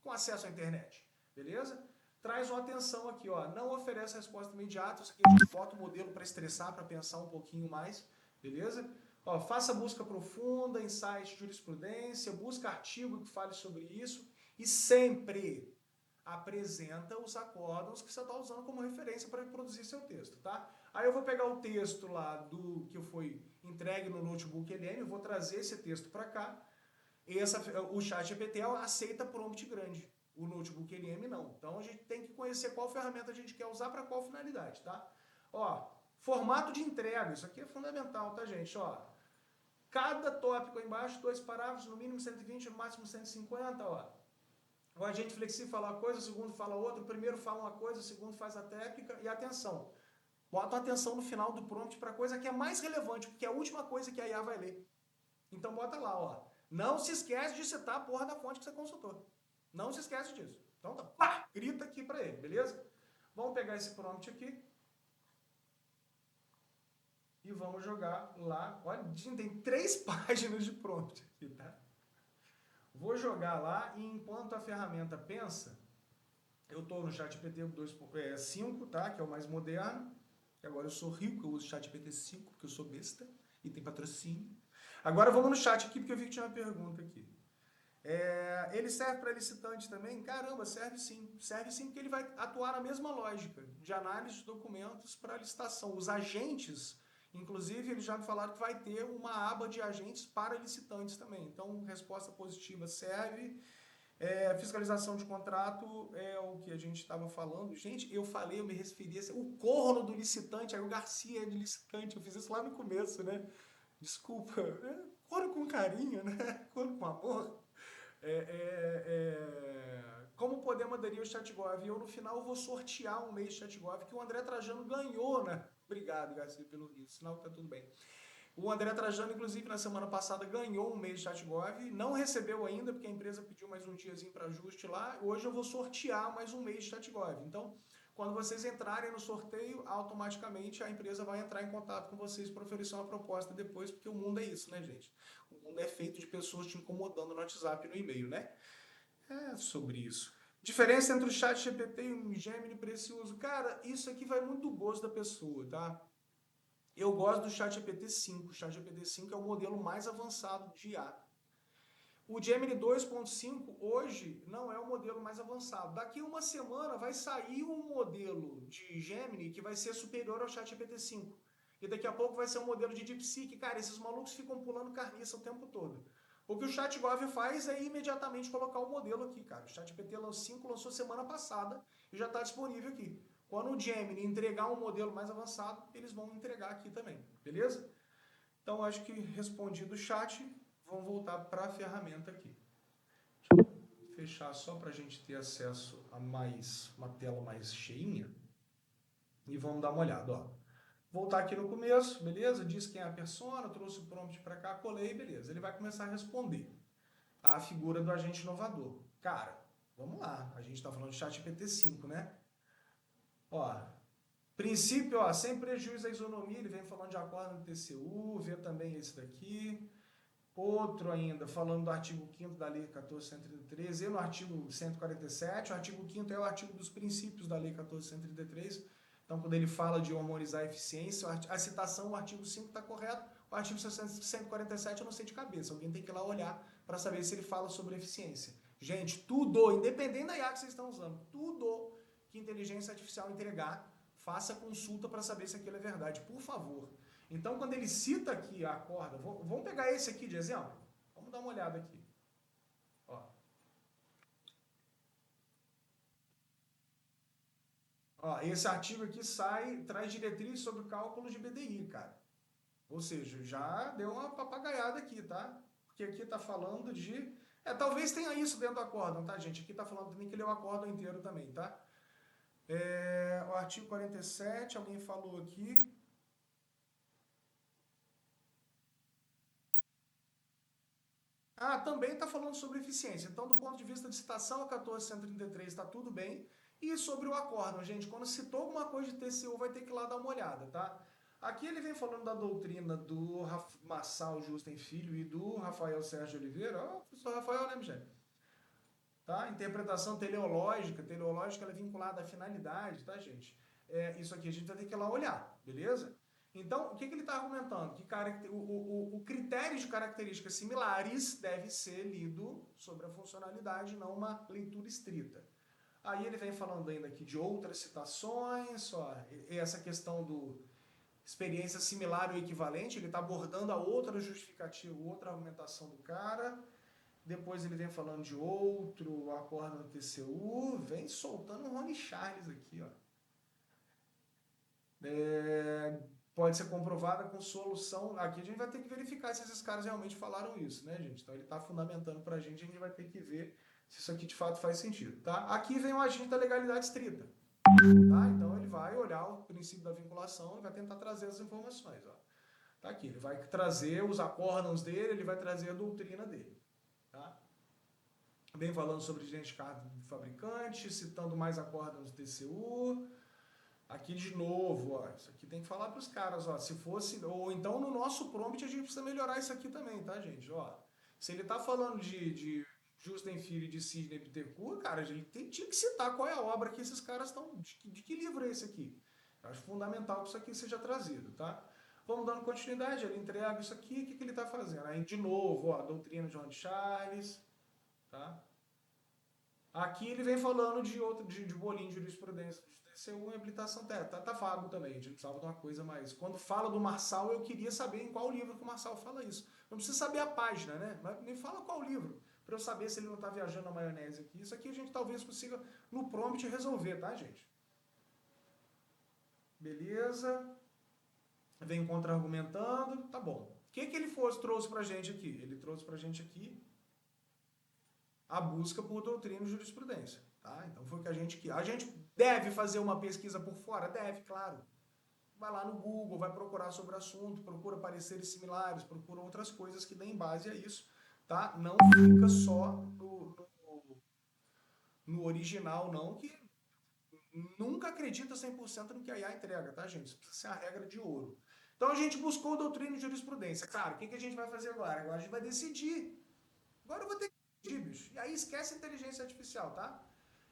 com acesso à internet, beleza? Traz uma atenção aqui, ó, não oferece resposta imediata, isso aqui é de foto modelo para estressar, para pensar um pouquinho mais, beleza? Ó, faça busca profunda, insight, jurisprudência, busca artigo que fale sobre isso e sempre apresenta os acórdons que você está usando como referência para produzir seu texto, tá? Aí eu vou pegar o texto lá do que foi entregue no Notebook LM, vou trazer esse texto para cá, e o ChatGPT aceita prompt grande. O Notebook LM não. Então a gente tem que conhecer qual ferramenta a gente quer usar para qual finalidade, tá? Ó, formato de entrega, isso aqui é fundamental, tá, gente? Ó, cada tópico aí embaixo, 2 parágrafos, no mínimo 120, no máximo 150, ó. O agente flexível fala uma coisa, o segundo fala outra, o primeiro fala uma coisa, o segundo faz a técnica, e atenção. Bota atenção no final do prompt para a coisa que é mais relevante, porque é a última coisa que a IA vai ler. Então bota lá, ó. Não se esquece de citar a porra da fonte que você consultou. Não se esquece disso. Então tá, pá, grita aqui para ele, beleza? Vamos pegar esse prompt aqui. E vamos jogar lá. Olha, tem 3 páginas de prompt aqui, tá? Vou jogar lá e enquanto a ferramenta pensa, eu estou no ChatGPT 5, tá? Que é o mais moderno. E agora eu sou rico, eu uso o ChatGPT 5 porque eu sou besta e tem patrocínio. Agora vamos no chat aqui porque eu vi que tinha uma pergunta aqui. Ele serve para licitante também? Caramba, serve sim. Serve sim porque ele vai atuar na mesma lógica de análise de documentos para licitação. Os agentes, inclusive, eles já me falaram que vai ter uma aba de agentes para licitantes também. Então, resposta positiva serve. Fiscalização de contrato é o que a gente estava falando. Gente, eu me referi a o corno do licitante, aí o Garcia é de licitante. Eu fiz isso lá no começo, né? Desculpa. Corno com carinho, né? Corno com amor. Como podemos aderir ao ChatGov? E eu, no final, vou sortear um mês de ChatGov que o André Trajano ganhou, né? Obrigado, Garcia, pelo sinal que tá tudo bem. O André Trajano, inclusive, na semana passada, ganhou um mês de ChatGov. Não recebeu ainda, porque a empresa pediu mais um diazinho para ajuste lá. Hoje eu vou sortear mais um mês de ChatGov. Então, quando vocês entrarem no sorteio, automaticamente a empresa vai entrar em contato com vocês para oferecer uma proposta depois, porque o mundo é isso, né, gente? O mundo é feito de pessoas te incomodando no WhatsApp e no e-mail, né? É sobre isso. Diferença entre o ChatGPT e o Gemini para esse uso. Cara, isso aqui vai muito do gosto da pessoa, tá? Eu gosto do ChatGPT-5. O ChatGPT-5 é o modelo mais avançado de IA. O Gemini 2.5 hoje não é o modelo mais avançado. Daqui a uma semana vai sair um modelo de Gemini que vai ser superior ao ChatGPT-5. E daqui a pouco vai ser um modelo de DeepSeek. Cara, esses malucos ficam pulando carniça o tempo todo. O que o ChatGov faz é imediatamente colocar o modelo aqui, cara. O ChatGPT-5 lançou semana passada e já está disponível aqui. Quando o Gemini entregar um modelo mais avançado, eles vão entregar aqui também, beleza? Então, acho que respondido o chat, vamos voltar para a ferramenta aqui. Deixa eu fechar só para a gente ter acesso a uma tela mais cheinha. E vamos dar uma olhada, ó. Voltar aqui no começo, beleza? Diz quem é a persona, trouxe o prompt para cá, colei, beleza. Ele vai começar a responder a figura do agente inovador. Cara, vamos lá. A gente está falando de ChatGPT-5, né? Ó, princípio, ó, sem prejuízo à isonomia, ele vem falando de acordo no TCU, vê também esse daqui. Outro ainda, falando do artigo 5º da Lei 14.133, e no artigo 147, o artigo 5º é o artigo dos princípios da Lei 14.133. Então, quando ele fala de harmonizar a eficiência, a citação, o artigo 5 está correto, o artigo 147 eu não sei de cabeça, alguém tem que ir lá olhar para saber se ele fala sobre eficiência. Gente, tudo, independente da IA que vocês estão usando, tudo que inteligência artificial entregar, faça consulta para saber se aquilo é verdade, por favor. Então, quando ele cita aqui a corda, vamos pegar esse aqui de exemplo? Vamos dar uma olhada aqui. Ó, esse artigo aqui traz diretrizes sobre cálculo de BDI, cara. Ou seja, já deu uma papagaiada aqui, tá? Porque aqui tá falando de... talvez tenha isso dentro do acórdão, tá, gente? Aqui tá falando também que ele é o acórdão inteiro também, tá? O artigo 47, alguém falou aqui... também está falando sobre eficiência. Então, do ponto de vista de citação, a 14.133 está tudo bem. E sobre o acórdão, gente, quando citou alguma coisa de TCU, vai ter que ir lá dar uma olhada, tá? Aqui ele vem falando da doutrina do Marçal Justen Filho e do Rafael Sérgio Oliveira. Ó, professor Rafael, né, Michele? Tá? Interpretação teleológica. Teleológica ela é vinculada à finalidade, tá, gente? Isso aqui a gente vai ter que ir lá olhar, beleza? Então, o que ele está argumentando? Que o critério de características similares deve ser lido sobre a funcionalidade, não uma leitura estrita. Aí ele vem falando ainda aqui de outras citações, essa questão do experiência similar ou equivalente, ele está abordando a outra justificativa, outra argumentação do cara. Depois ele vem falando de outro acordo no TCU, vem soltando o Rony Charles aqui, ó. Pode ser comprovada com solução. Aqui a gente vai ter que verificar se esses caras realmente falaram isso, né, gente? Então ele está fundamentando para a gente vai ter que ver se isso aqui de fato faz sentido, tá? Aqui vem o agente da legalidade estrita, tá? Então ele vai olhar o princípio da vinculação e vai tentar trazer as informações, ó. Tá aqui, ele vai trazer os acórdãos dele, ele vai trazer a doutrina dele, tá? Vem falando sobre identificado do fabricante, citando mais acórdãos do TCU. Aqui de novo, ó, isso aqui tem que falar para os caras, ó, se fosse, ou então no nosso prompt a gente precisa melhorar isso aqui também, tá, gente? Ó, se ele tá falando de Justen Filho e de Sidney Bittencourt, cara, ele tinha que citar qual é a obra que esses caras estão, de que livro é esse aqui? Eu acho fundamental que isso aqui seja trazido, tá? Vamos dando continuidade, ele entrega isso aqui, o que ele tá fazendo? Aí, de novo, ó, a doutrina de Rony Charles, tá? Aqui ele vem falando de bolinho de jurisprudência de TCU e habilitação técnica. Tá vago também, a gente precisava de uma coisa mais. Quando fala do Marçal, eu queria saber em qual livro que o Marçal fala isso. Não precisa saber a página, né? Mas me fala qual livro, para eu saber se ele não está viajando na maionese aqui. Isso aqui a gente talvez consiga no prompt resolver, tá, gente? Beleza. Vem contra-argumentando, tá bom. O que ele trouxe pra gente aqui? Ele trouxe pra gente aqui a busca por doutrina e jurisprudência, tá? Então foi o que a gente deve fazer uma pesquisa por fora? Deve, claro. Vai lá no Google, vai procurar sobre o assunto, procura pareceres similares, procura outras coisas que deem base a isso, tá? Não fica só no original, não, que nunca acredita 100% no que a IA entrega, tá, gente? Isso precisa ser a regra de ouro. Então a gente buscou doutrina e jurisprudência. Claro, o que a gente vai fazer agora? Agora a gente vai decidir. Agora eu vou ter que decidir, bicho. E aí esquece a inteligência artificial, tá?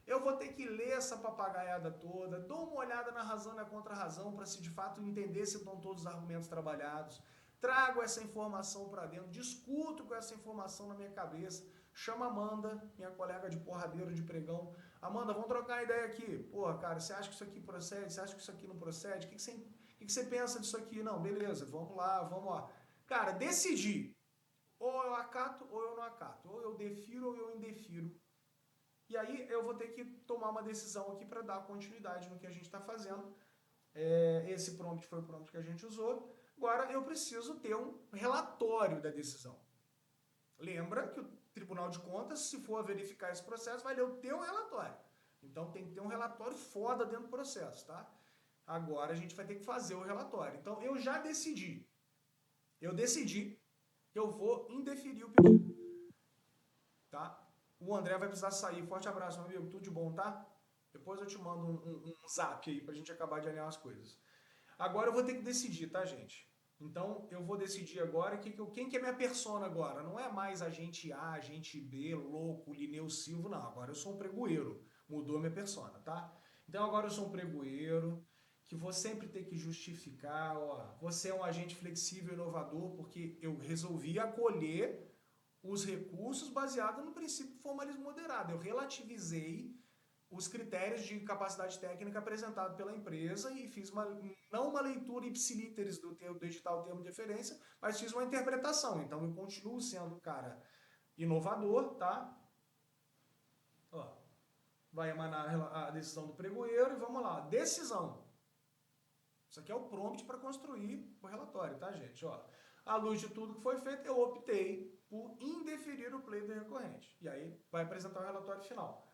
Eu vou ter que ler essa papagaiada toda, dou uma olhada na razão e na contra-razão para se de fato entender se estão todos os argumentos trabalhados, trago essa informação para dentro, discuto com essa informação na minha cabeça, chamo a Amanda, minha colega de porradeiro de pregão. Amanda, vamos trocar uma ideia aqui. Porra, cara, você acha que isso aqui procede? Você acha que isso aqui não procede? O que você pensa disso aqui? Não, beleza, vamos lá. Cara, decidir. Ou eu acato ou eu não acato. Ou eu defiro ou eu indefiro. E aí eu vou ter que tomar uma decisão aqui para dar continuidade no que a gente está fazendo. Esse prompt foi o prompt que a gente usou. Agora eu preciso ter um relatório da decisão. Lembra que o Tribunal de Contas, se for verificar esse processo, vai ler o teu relatório. Então tem que ter um relatório foda dentro do processo, tá? Agora a gente vai ter que fazer o relatório. Então eu já decidi. Eu decidi que eu vou indeferir o pedido. Tá? O André vai precisar sair. Forte abraço, meu amigo. Tudo de bom, tá? Depois eu te mando um zap aí pra gente acabar de alinhar as coisas. Agora eu vou ter que decidir, tá, gente? Então eu vou decidir agora quem que é minha persona agora. Não é mais agente A, agente B, louco, Lineu Silva, não. Agora eu sou um pregoeiro. Mudou minha persona, tá? Então agora eu sou um pregoeiro que vou sempre ter que justificar, ó, você é um agente flexível e inovador porque eu resolvi acolher os recursos baseados no princípio do formalismo moderado. Eu relativizei os critérios de capacidade técnica apresentados pela empresa e fiz não uma leitura ipsilíteris do edital termo de referência, mas fiz uma interpretação. Então eu continuo sendo um cara inovador, tá? Ó, vai emanar a decisão do pregoeiro e vamos lá. Decisão. Isso aqui é o prompt para construir o relatório, tá, gente? Ó, à luz de tudo que foi feito, eu optei por indeferir o pleito recorrente. E aí vai apresentar o relatório final.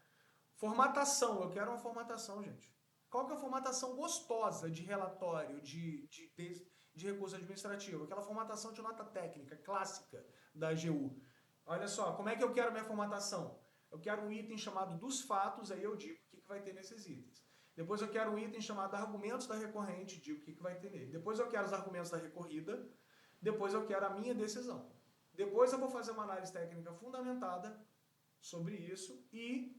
Formatação, eu quero uma formatação, gente. Qual que é a formatação gostosa de relatório, de recurso administrativo? Aquela formatação de nota técnica, clássica da AGU. Olha só, como é que eu quero minha formatação? Eu quero um item chamado dos fatos, aí eu digo o que vai ter nesses itens. Depois eu quero um item chamado argumentos da recorrente, digo o que vai ter nele. Depois eu quero os argumentos da recorrida. Depois eu quero a minha decisão. Depois eu vou fazer uma análise técnica fundamentada sobre isso e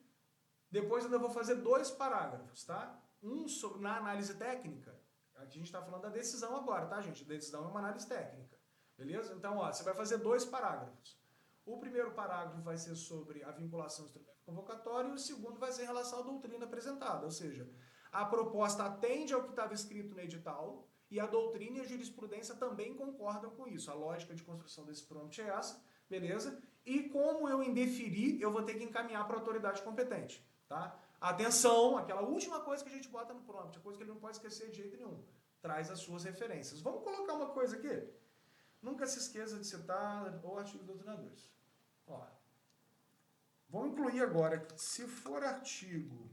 depois eu vou fazer 2 parágrafos, tá? Um sobre, na análise técnica. Aqui a gente está falando da decisão agora, tá, gente? A decisão é uma análise técnica, beleza? Então, ó, você vai fazer 2 parágrafos. O primeiro parágrafo vai ser sobre a vinculação do instrumento convocatório e o segundo vai ser em relação à doutrina apresentada, ou seja, a proposta atende ao que estava escrito no edital e a doutrina e a jurisprudência também concordam com isso. A lógica de construção desse prompt é essa, beleza? E como eu indeferi, eu vou ter que encaminhar para a autoridade competente, tá? Atenção, aquela última coisa que a gente bota no prompt, a coisa que ele não pode esquecer de jeito nenhum. Traz as suas referências. Vamos colocar uma coisa aqui? Nunca se esqueça de citar o artigo doutrinadores. Ó, vamos incluir agora, se for artigo...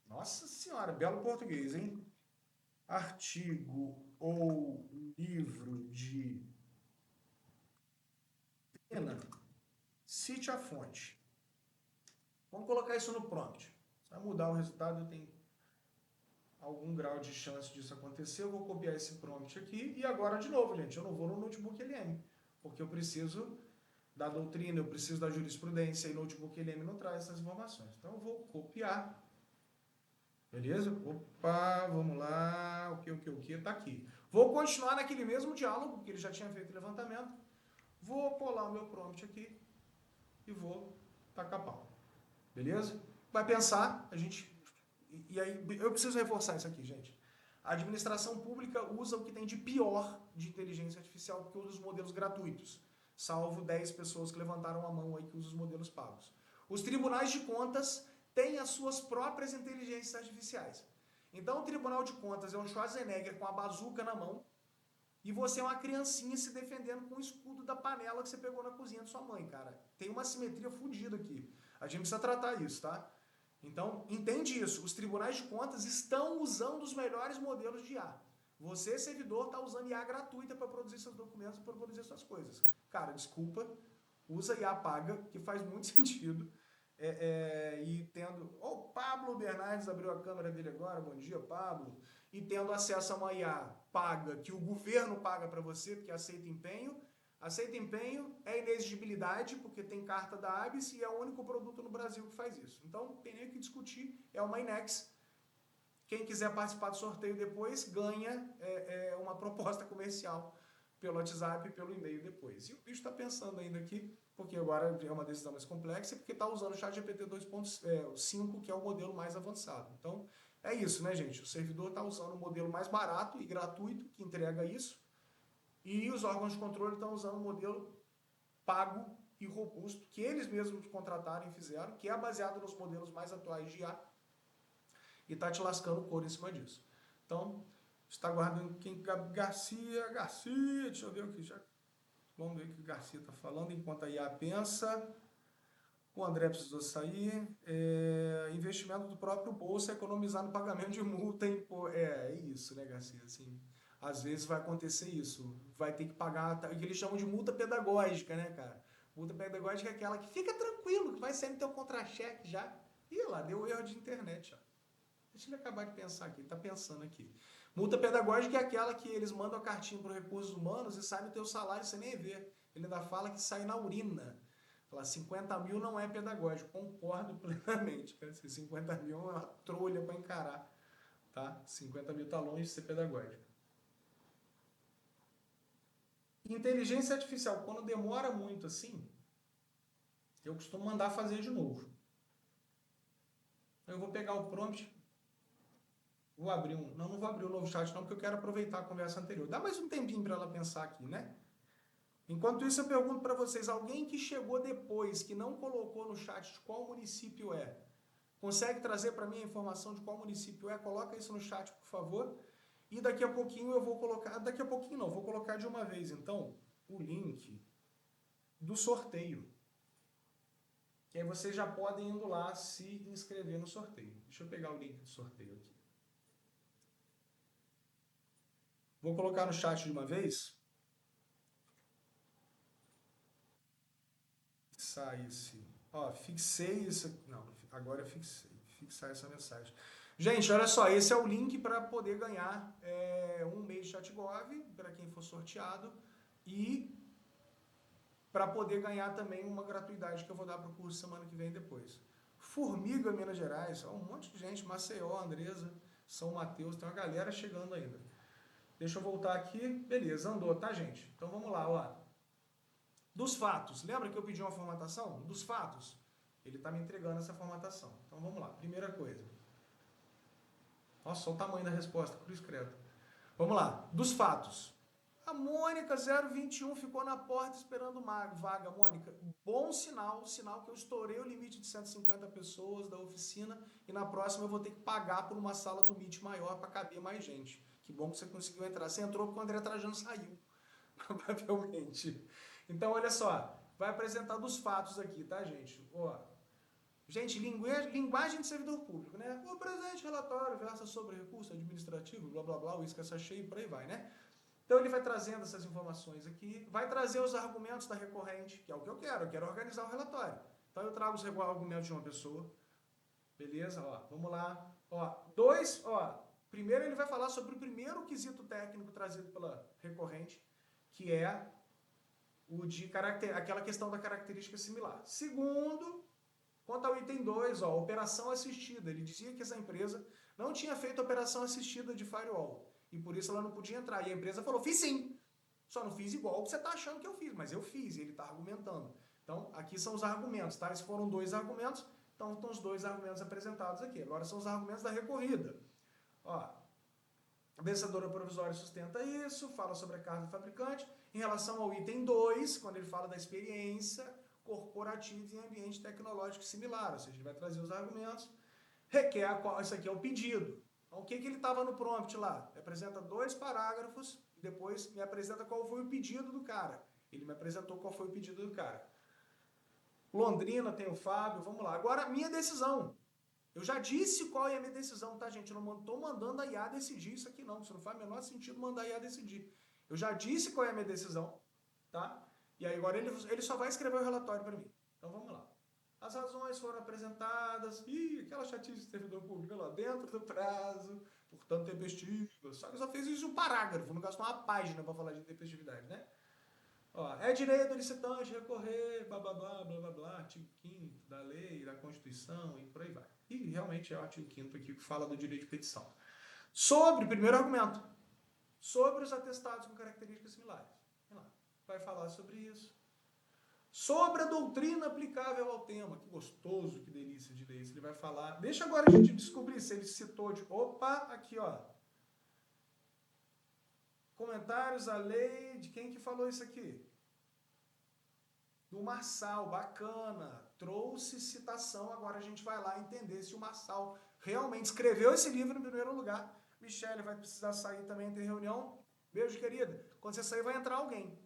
Nossa senhora, belo português, hein? Artigo ou livro de pena, cite a fonte. Vamos colocar isso no prompt. Se vai mudar o resultado, eu tenho algum grau de chance disso acontecer. Eu vou copiar esse prompt aqui e agora de novo, gente, eu não vou no notebook LM, porque eu preciso da doutrina, eu preciso da jurisprudência e o notebook LM não traz essas informações. Então eu vou copiar. Beleza? Opa, vamos lá, o que, tá aqui. Vou continuar naquele mesmo diálogo, que ele já tinha feito levantamento. Vou colar o meu prompt aqui e vou tacar pau. Beleza? Vai pensar, a gente... E aí, eu preciso reforçar isso aqui, gente. A administração pública usa o que tem de pior de inteligência artificial, porque usa os modelos gratuitos. Salvo 10 pessoas que levantaram a mão aí que usam os modelos pagos. Os tribunais de contas têm as suas próprias inteligências artificiais. Então o Tribunal de Contas é um Schwarzenegger com a bazuca na mão e você é uma criancinha se defendendo com o escudo da panela que você pegou na cozinha de sua mãe, cara. Tem uma simetria fodida aqui. A gente precisa tratar isso, tá? Então, entende isso. Os tribunais de contas estão usando os melhores modelos de IA. Você, servidor, está usando IA gratuita para produzir seus documentos, para produzir suas coisas. Cara, desculpa, usa IA paga, que faz muito sentido. E tendo... O Pablo Bernardes abriu a câmera dele agora, bom dia, Pablo. E tendo acesso a uma IA paga, que o governo paga para você, porque aceita empenho, Aceita empenho, é inexigibilidade, porque tem carta da ABS e é o único produto no Brasil que faz isso. Então, não tem nem o que discutir, é uma Inex. Quem quiser participar do sorteio depois, ganha uma proposta comercial pelo WhatsApp e pelo e-mail depois. E o bicho está pensando ainda aqui, porque agora é uma decisão mais complexa, porque está usando o ChatGPT 2.5, que é o modelo mais avançado. Então, é isso, né, gente? O servidor está usando o modelo mais barato e gratuito, que entrega isso, e os órgãos de controle estão usando o modelo pago e robusto, que eles mesmos contrataram e fizeram, que é baseado nos modelos mais atuais de IA, e está te lascando o couro em cima disso. Então, está guardando quem? Garcia, deixa eu ver o que já. Vamos ver o que o Garcia está falando enquanto a IA pensa. O André precisou sair. Investimento do próprio bolso, economizar no pagamento de multa. É isso, né, Garcia? Assim, às vezes vai acontecer isso. Vai ter que pagar o que eles chamam de multa pedagógica, né, cara? Multa pedagógica é aquela que fica tranquilo, que vai sair no teu contra-cheque já. Ih, lá, deu erro de internet, ó. Deixa ele acabar de pensar aqui, ele está pensando aqui. Multa pedagógica é aquela que eles mandam a cartinha para os recursos humanos e sai no teu salário e você nem vê. Ele ainda fala que sai na urina. Fala, 50 mil não é pedagógico. Concordo plenamente. Cara. 50 mil é uma trolha para encarar. Tá? 50 mil está longe de ser pedagógico. Inteligência artificial, quando demora muito assim, eu costumo mandar fazer de novo. Eu vou pegar o prompt. Vou abrir um. Não vou abrir um novo chat, não, porque eu quero aproveitar a conversa anterior. Dá mais um tempinho para ela pensar aqui, né? Enquanto isso, eu pergunto para vocês: alguém que chegou depois, que não colocou no chat de qual município é, consegue trazer para mim a informação de qual município é? Coloca isso no chat, por favor. E daqui a pouquinho eu vou colocar. Daqui a pouquinho não, vou colocar de uma vez, então, o link do sorteio. Que aí vocês já podem indo lá se inscrever no sorteio. Deixa eu pegar o link do sorteio aqui. Vou colocar no chat de uma vez. Fixar esse. Ó, fixei isso. Não, agora eu fixei. Fixar essa mensagem. Gente, olha só, esse é o link para poder ganhar um mês de ChatGov, para quem for sorteado, e para poder ganhar também uma gratuidade que eu vou dar para o curso semana que vem depois. Formiga, Minas Gerais, ó, um monte de gente, Maceió, Andresa, São Mateus, tem uma galera chegando ainda. Deixa eu voltar aqui. Beleza, andou, tá, gente? Então vamos lá, ó. Dos fatos. Lembra que eu pedi uma formatação? Dos fatos. Ele está me entregando essa formatação. Então vamos lá. Primeira coisa. Nossa, olha o tamanho da resposta. Cruz credo. Vamos lá. Dos fatos. A Mônica 021 ficou na porta esperando vaga. Mônica, bom sinal. Sinal que eu estourei o limite de 150 pessoas da oficina e na próxima eu vou ter que pagar por uma sala do Meet maior para caber mais gente. Que bom que você conseguiu entrar. Você entrou porque o André Trajano saiu. Provavelmente. Então, olha só. Vai apresentar dos fatos aqui, tá, gente? Ó. Gente, linguagem de servidor público, né? O presente relatório versa sobre recurso administrativo, blá, blá, blá, o isca cheio e por aí vai, né? Então, ele vai trazendo essas informações aqui, vai trazer os argumentos da recorrente, que é o que eu quero organizar o relatório. Então, eu trago os argumentos de uma pessoa, beleza? Ó, vamos lá. Ó, primeiro ele vai falar sobre o primeiro quesito técnico trazido pela recorrente, que é o de aquela questão da característica similar. Segundo, quanto ao item 2, ó, operação assistida. Ele dizia que essa empresa não tinha feito operação assistida de firewall. E por isso ela não podia entrar. E a empresa falou, fiz sim. Só não fiz igual o que você está achando que eu fiz, mas eu fiz. E ele está argumentando. Então, aqui são os argumentos, tá? Esses foram 2 argumentos. Então, estão os 2 argumentos apresentados aqui. Agora são os argumentos da recorrida. Ó, a vencedora provisória sustenta isso, fala sobre a carta do fabricante. Em relação ao item 2, quando ele fala da experiência corporativa em ambiente tecnológico similar, ou seja, ele vai trazer os argumentos, isso aqui é o pedido. Então, o que ele estava no prompt lá? Ele apresenta 2 parágrafos, e depois me apresenta qual foi o pedido do cara. Ele me apresentou qual foi o pedido do cara. Londrina tem o Fábio, vamos lá. Agora, minha decisão. Eu já disse qual é a minha decisão, tá, gente? Eu não estou mandando a IA decidir isso aqui, não. Isso não faz o menor sentido mandar a IA decidir. Eu já disse qual é a minha decisão, tá? E aí agora ele só vai escrever o relatório para mim. Então vamos lá. As razões foram apresentadas. Ih, aquela chatice de servidor público lá dentro do prazo, portanto tempestiva. Só que eu só fiz isso um parágrafo, no caso uma página para falar de tempestividade, né? Ó, é direito do licitante recorrer, blá blá blá, blá blá blá, artigo 5º da lei, da Constituição e por aí vai. E realmente é o artigo 5º aqui que fala do direito de petição. Sobre, primeiro argumento, sobre os atestados com características similares. Vai falar sobre isso. Sobre a doutrina aplicável ao tema. Que gostoso, que delícia de ler isso. Ele vai falar. Deixa agora a gente descobrir se ele citou de... Opa, aqui ó. Comentários à lei. De quem que falou isso aqui? Do Marçal, bacana. Trouxe citação. Agora a gente vai lá entender se o Marçal realmente escreveu esse livro em primeiro lugar. Michele vai precisar sair também, tem reunião. Beijo, querida. Quando você sair, vai entrar alguém.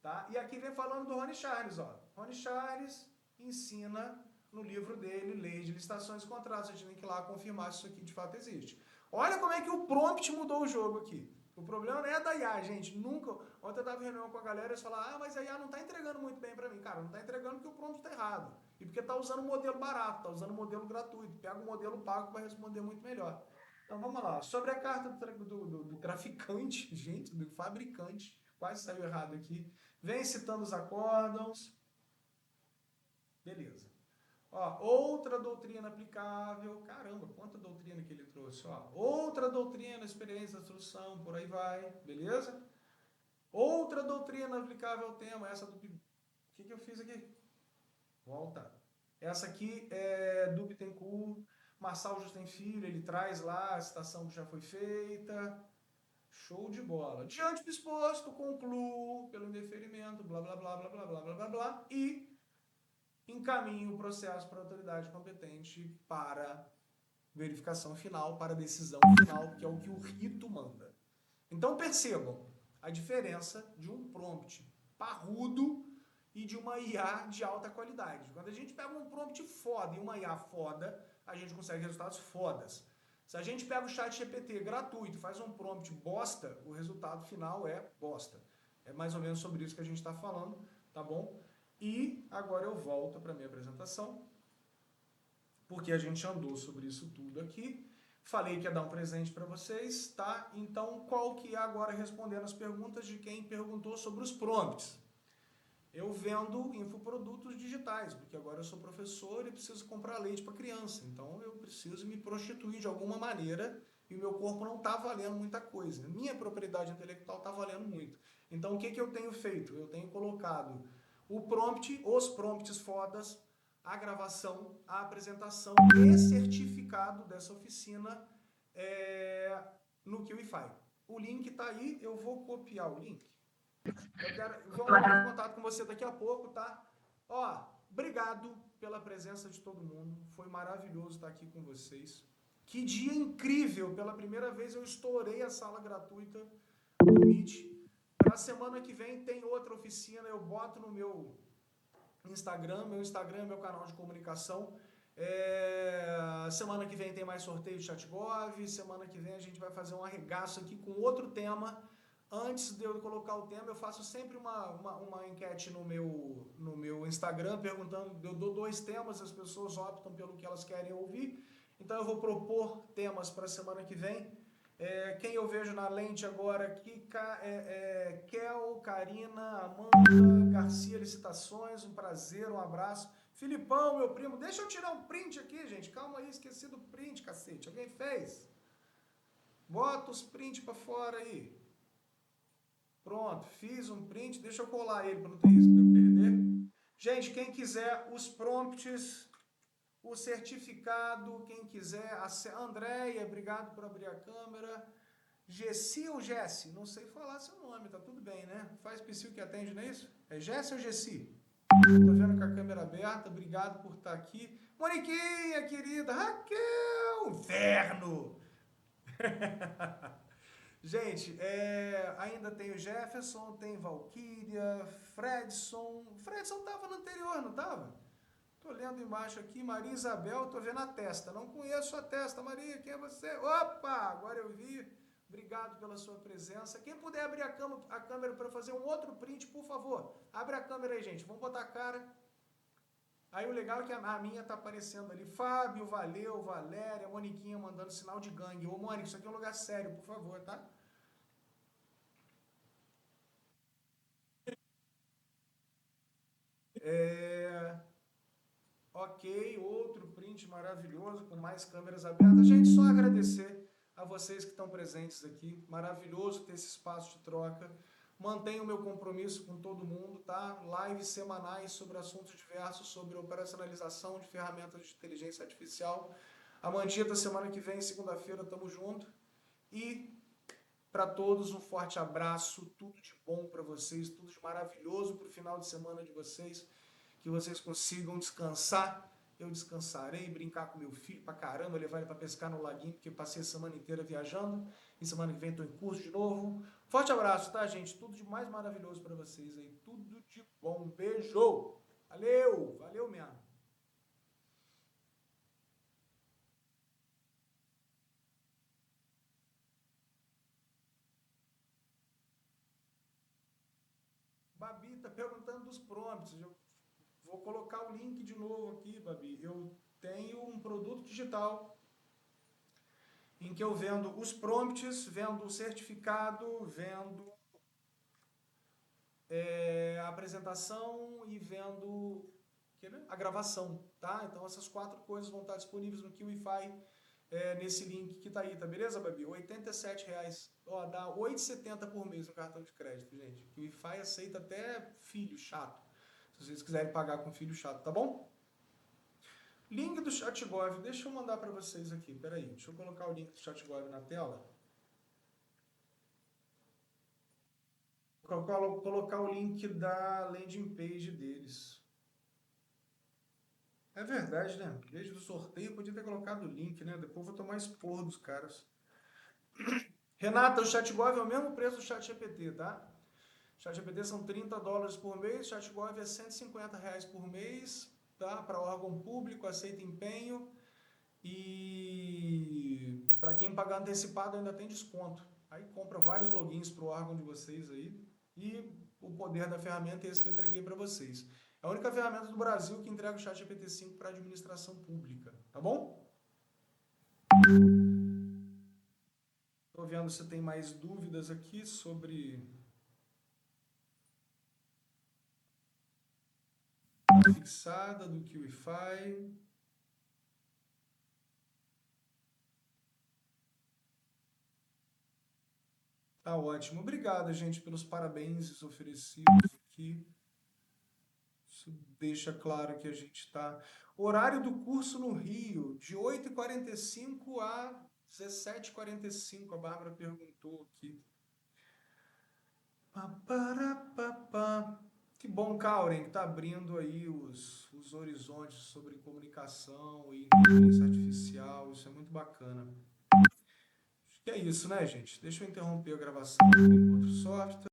Tá? E aqui vem falando do Rony Charles. Ó. Rony Charles ensina no livro dele, Lei de Licitações e Contratos. A gente tem que ir lá confirmar se isso aqui de fato existe. Olha como é que o prompt mudou o jogo aqui. O problema não é da IA, gente. Nunca. Ontem eu estava em reunião com a galera e eles falaram, mas a IA não está entregando muito bem para mim. Cara, não está entregando porque o prompt está errado. E porque está usando um modelo barato, está usando um modelo gratuito. Pega um modelo pago para responder muito melhor. Então vamos lá. Sobre a carta do traficante, gente, do fabricante. Quase saiu errado aqui. Vem citando os acórdãos. Beleza. Ó, outra doutrina aplicável. Caramba, quanta doutrina que ele trouxe. Ó, outra doutrina, experiência, instrução, por aí vai. Beleza? Outra doutrina aplicável ao tema. Essa do... O que eu fiz aqui? Volta. Essa aqui é do Bittencourt. Marçal Justem Filho, ele traz lá a citação que já foi feita. Show de bola. Diante do exposto, concluo pelo indeferimento, blá, blá, blá, blá, blá, blá, blá, blá, blá, e encaminho o processo para a autoridade competente para verificação final, para decisão final, que é o que o rito manda. Então percebam a diferença de um prompt parrudo e de uma IA de alta qualidade. Quando a gente pega um prompt foda e uma IA foda, a gente consegue resultados fodas. Se a gente pega o chat GPT gratuito e faz um prompt bosta, o resultado final é bosta. É mais ou menos sobre isso que a gente está falando, tá bom? E agora eu volto para a minha apresentação, porque a gente andou sobre isso tudo aqui. Falei que ia dar um presente para vocês, tá? Então, qual que é agora respondendo as perguntas de quem perguntou sobre os prompts? Eu vendo infoprodutos digitais, porque agora eu sou professor e preciso comprar leite para criança. Então eu preciso me prostituir de alguma maneira e o meu corpo não está valendo muita coisa. Minha propriedade intelectual está valendo muito. Então o que eu tenho feito? Eu tenho colocado o prompt, os prompts fodas, a gravação, a apresentação e certificado dessa oficina no QIFI. O link está aí, eu vou copiar o link. Vou entrar em contato com você daqui a pouco, tá? Ó, obrigado pela presença de todo mundo. Foi maravilhoso estar aqui com vocês. Que dia incrível! Pela primeira vez eu estourei a sala gratuita do Meet. Para a semana que vem tem outra oficina. Eu boto no meu Instagram. Meu Instagram é meu canal de comunicação. Semana que vem tem mais sorteio de ChatGov. Semana que vem a gente vai fazer um arregaço aqui com outro tema. Antes de eu colocar o tema, eu faço sempre uma enquete no meu Instagram, perguntando, eu dou 2 temas, as pessoas optam pelo que elas querem ouvir. Então eu vou propor temas para a semana que vem. Quem eu vejo na lente agora aqui, Kel, Karina, Amanda, Garcia Licitações, um prazer, um abraço. Filipão, meu primo, deixa eu tirar um print aqui, gente, calma aí, esqueci do print, cacete, alguém fez? Bota os prints para fora aí. Pronto, fiz um print, deixa eu colar ele para não ter risco de eu perder. Gente, quem quiser os prompts, o certificado, quem quiser, a Andréia, obrigado por abrir a câmera. Gessi ou Jessi? Não sei falar seu nome, tá tudo bem, né? Faz psiu que atende, não é isso? É Jessi ou Gessi? Tô vendo com a câmera aberta, obrigado por estar aqui. Moniquinha, querida, Raquel, inferno! Gente, ainda tem o Jefferson, tem Valkyria, Fredson. Fredson tava no anterior, não tava? Tô lendo embaixo aqui, Maria Isabel, tô vendo a testa. Não conheço a testa, Maria, quem é você? Opa, agora eu vi. Obrigado pela sua presença. Quem puder abrir a câmera para fazer um outro print, por favor. Abre a câmera aí, gente. Vamos botar a cara. Aí o legal é que a minha tá aparecendo ali. Fábio, valeu, Valéria, Moniquinha mandando sinal de gangue. Ô, Mônica, isso aqui é um lugar sério, por favor, tá? Ok, outro print maravilhoso, com mais câmeras abertas. Gente, só agradecer a vocês que estão presentes aqui. Maravilhoso ter esse espaço de troca. Mantenho o meu compromisso com todo mundo, tá? Lives semanais sobre assuntos diversos, sobre operacionalização de ferramentas de inteligência artificial. Amandita, semana que vem, segunda-feira, tamo junto. E para todos, um forte abraço, tudo de bom para vocês, tudo de maravilhoso para o final de semana de vocês, que vocês consigam descansar. Eu descansarei, brincar com meu filho pra caramba, levar ele para pescar no laguinho, porque passei a semana inteira viajando, e semana que vem estou em curso de novo. Forte abraço, tá, gente? Tudo de mais maravilhoso para vocês aí, tudo de bom. Beijo! Valeu! Valeu mesmo! Babi tá perguntando dos prompts. Eu vou colocar o link de novo aqui, Babi. Eu tenho um produto digital em que eu vendo os prompts, vendo o certificado, vendo a apresentação e vendo a gravação, tá? Então essas 4 coisas vão estar disponíveis no Kiwify, nesse link que tá aí, tá beleza, Babi? R$87. Ó, dá R$8,70 por mês no cartão de crédito, gente. O Kiwify aceita até filho chato, se vocês quiserem pagar com filho chato, tá bom? Link do ChatGov, deixa eu mandar para vocês aqui, peraí, deixa eu colocar o link do ChatGov na tela. Vou colocar o link da landing page deles. É verdade, né? Desde o sorteio eu podia ter colocado o link, né? Depois eu vou tomar esporro dos caras. Renata, o ChatGov é o mesmo preço do ChatGPT, tá? ChatGPT são $30 por mês, ChatGov é R$150 por mês, tá? Para órgão público, aceita empenho e para quem pagar antecipado ainda tem desconto. Aí compra vários logins para o órgão de vocês aí e o poder da ferramenta é esse que eu entreguei para vocês. É a única ferramenta do Brasil que entrega o ChatGPT 5 para administração pública, tá bom? Estou vendo se tem mais dúvidas aqui sobre a fixada do Kiwify. Tá ótimo. Obrigado, gente, pelos parabéns oferecidos aqui. Isso deixa claro que a gente está... Horário do curso no Rio, de 8h45 a 17h45, a Bárbara perguntou aqui. Que bom, Kauren, que está abrindo aí os horizontes sobre comunicação e inteligência artificial. Isso é muito bacana. Acho que é isso, né, gente? Deixa eu interromper a gravação com outro software.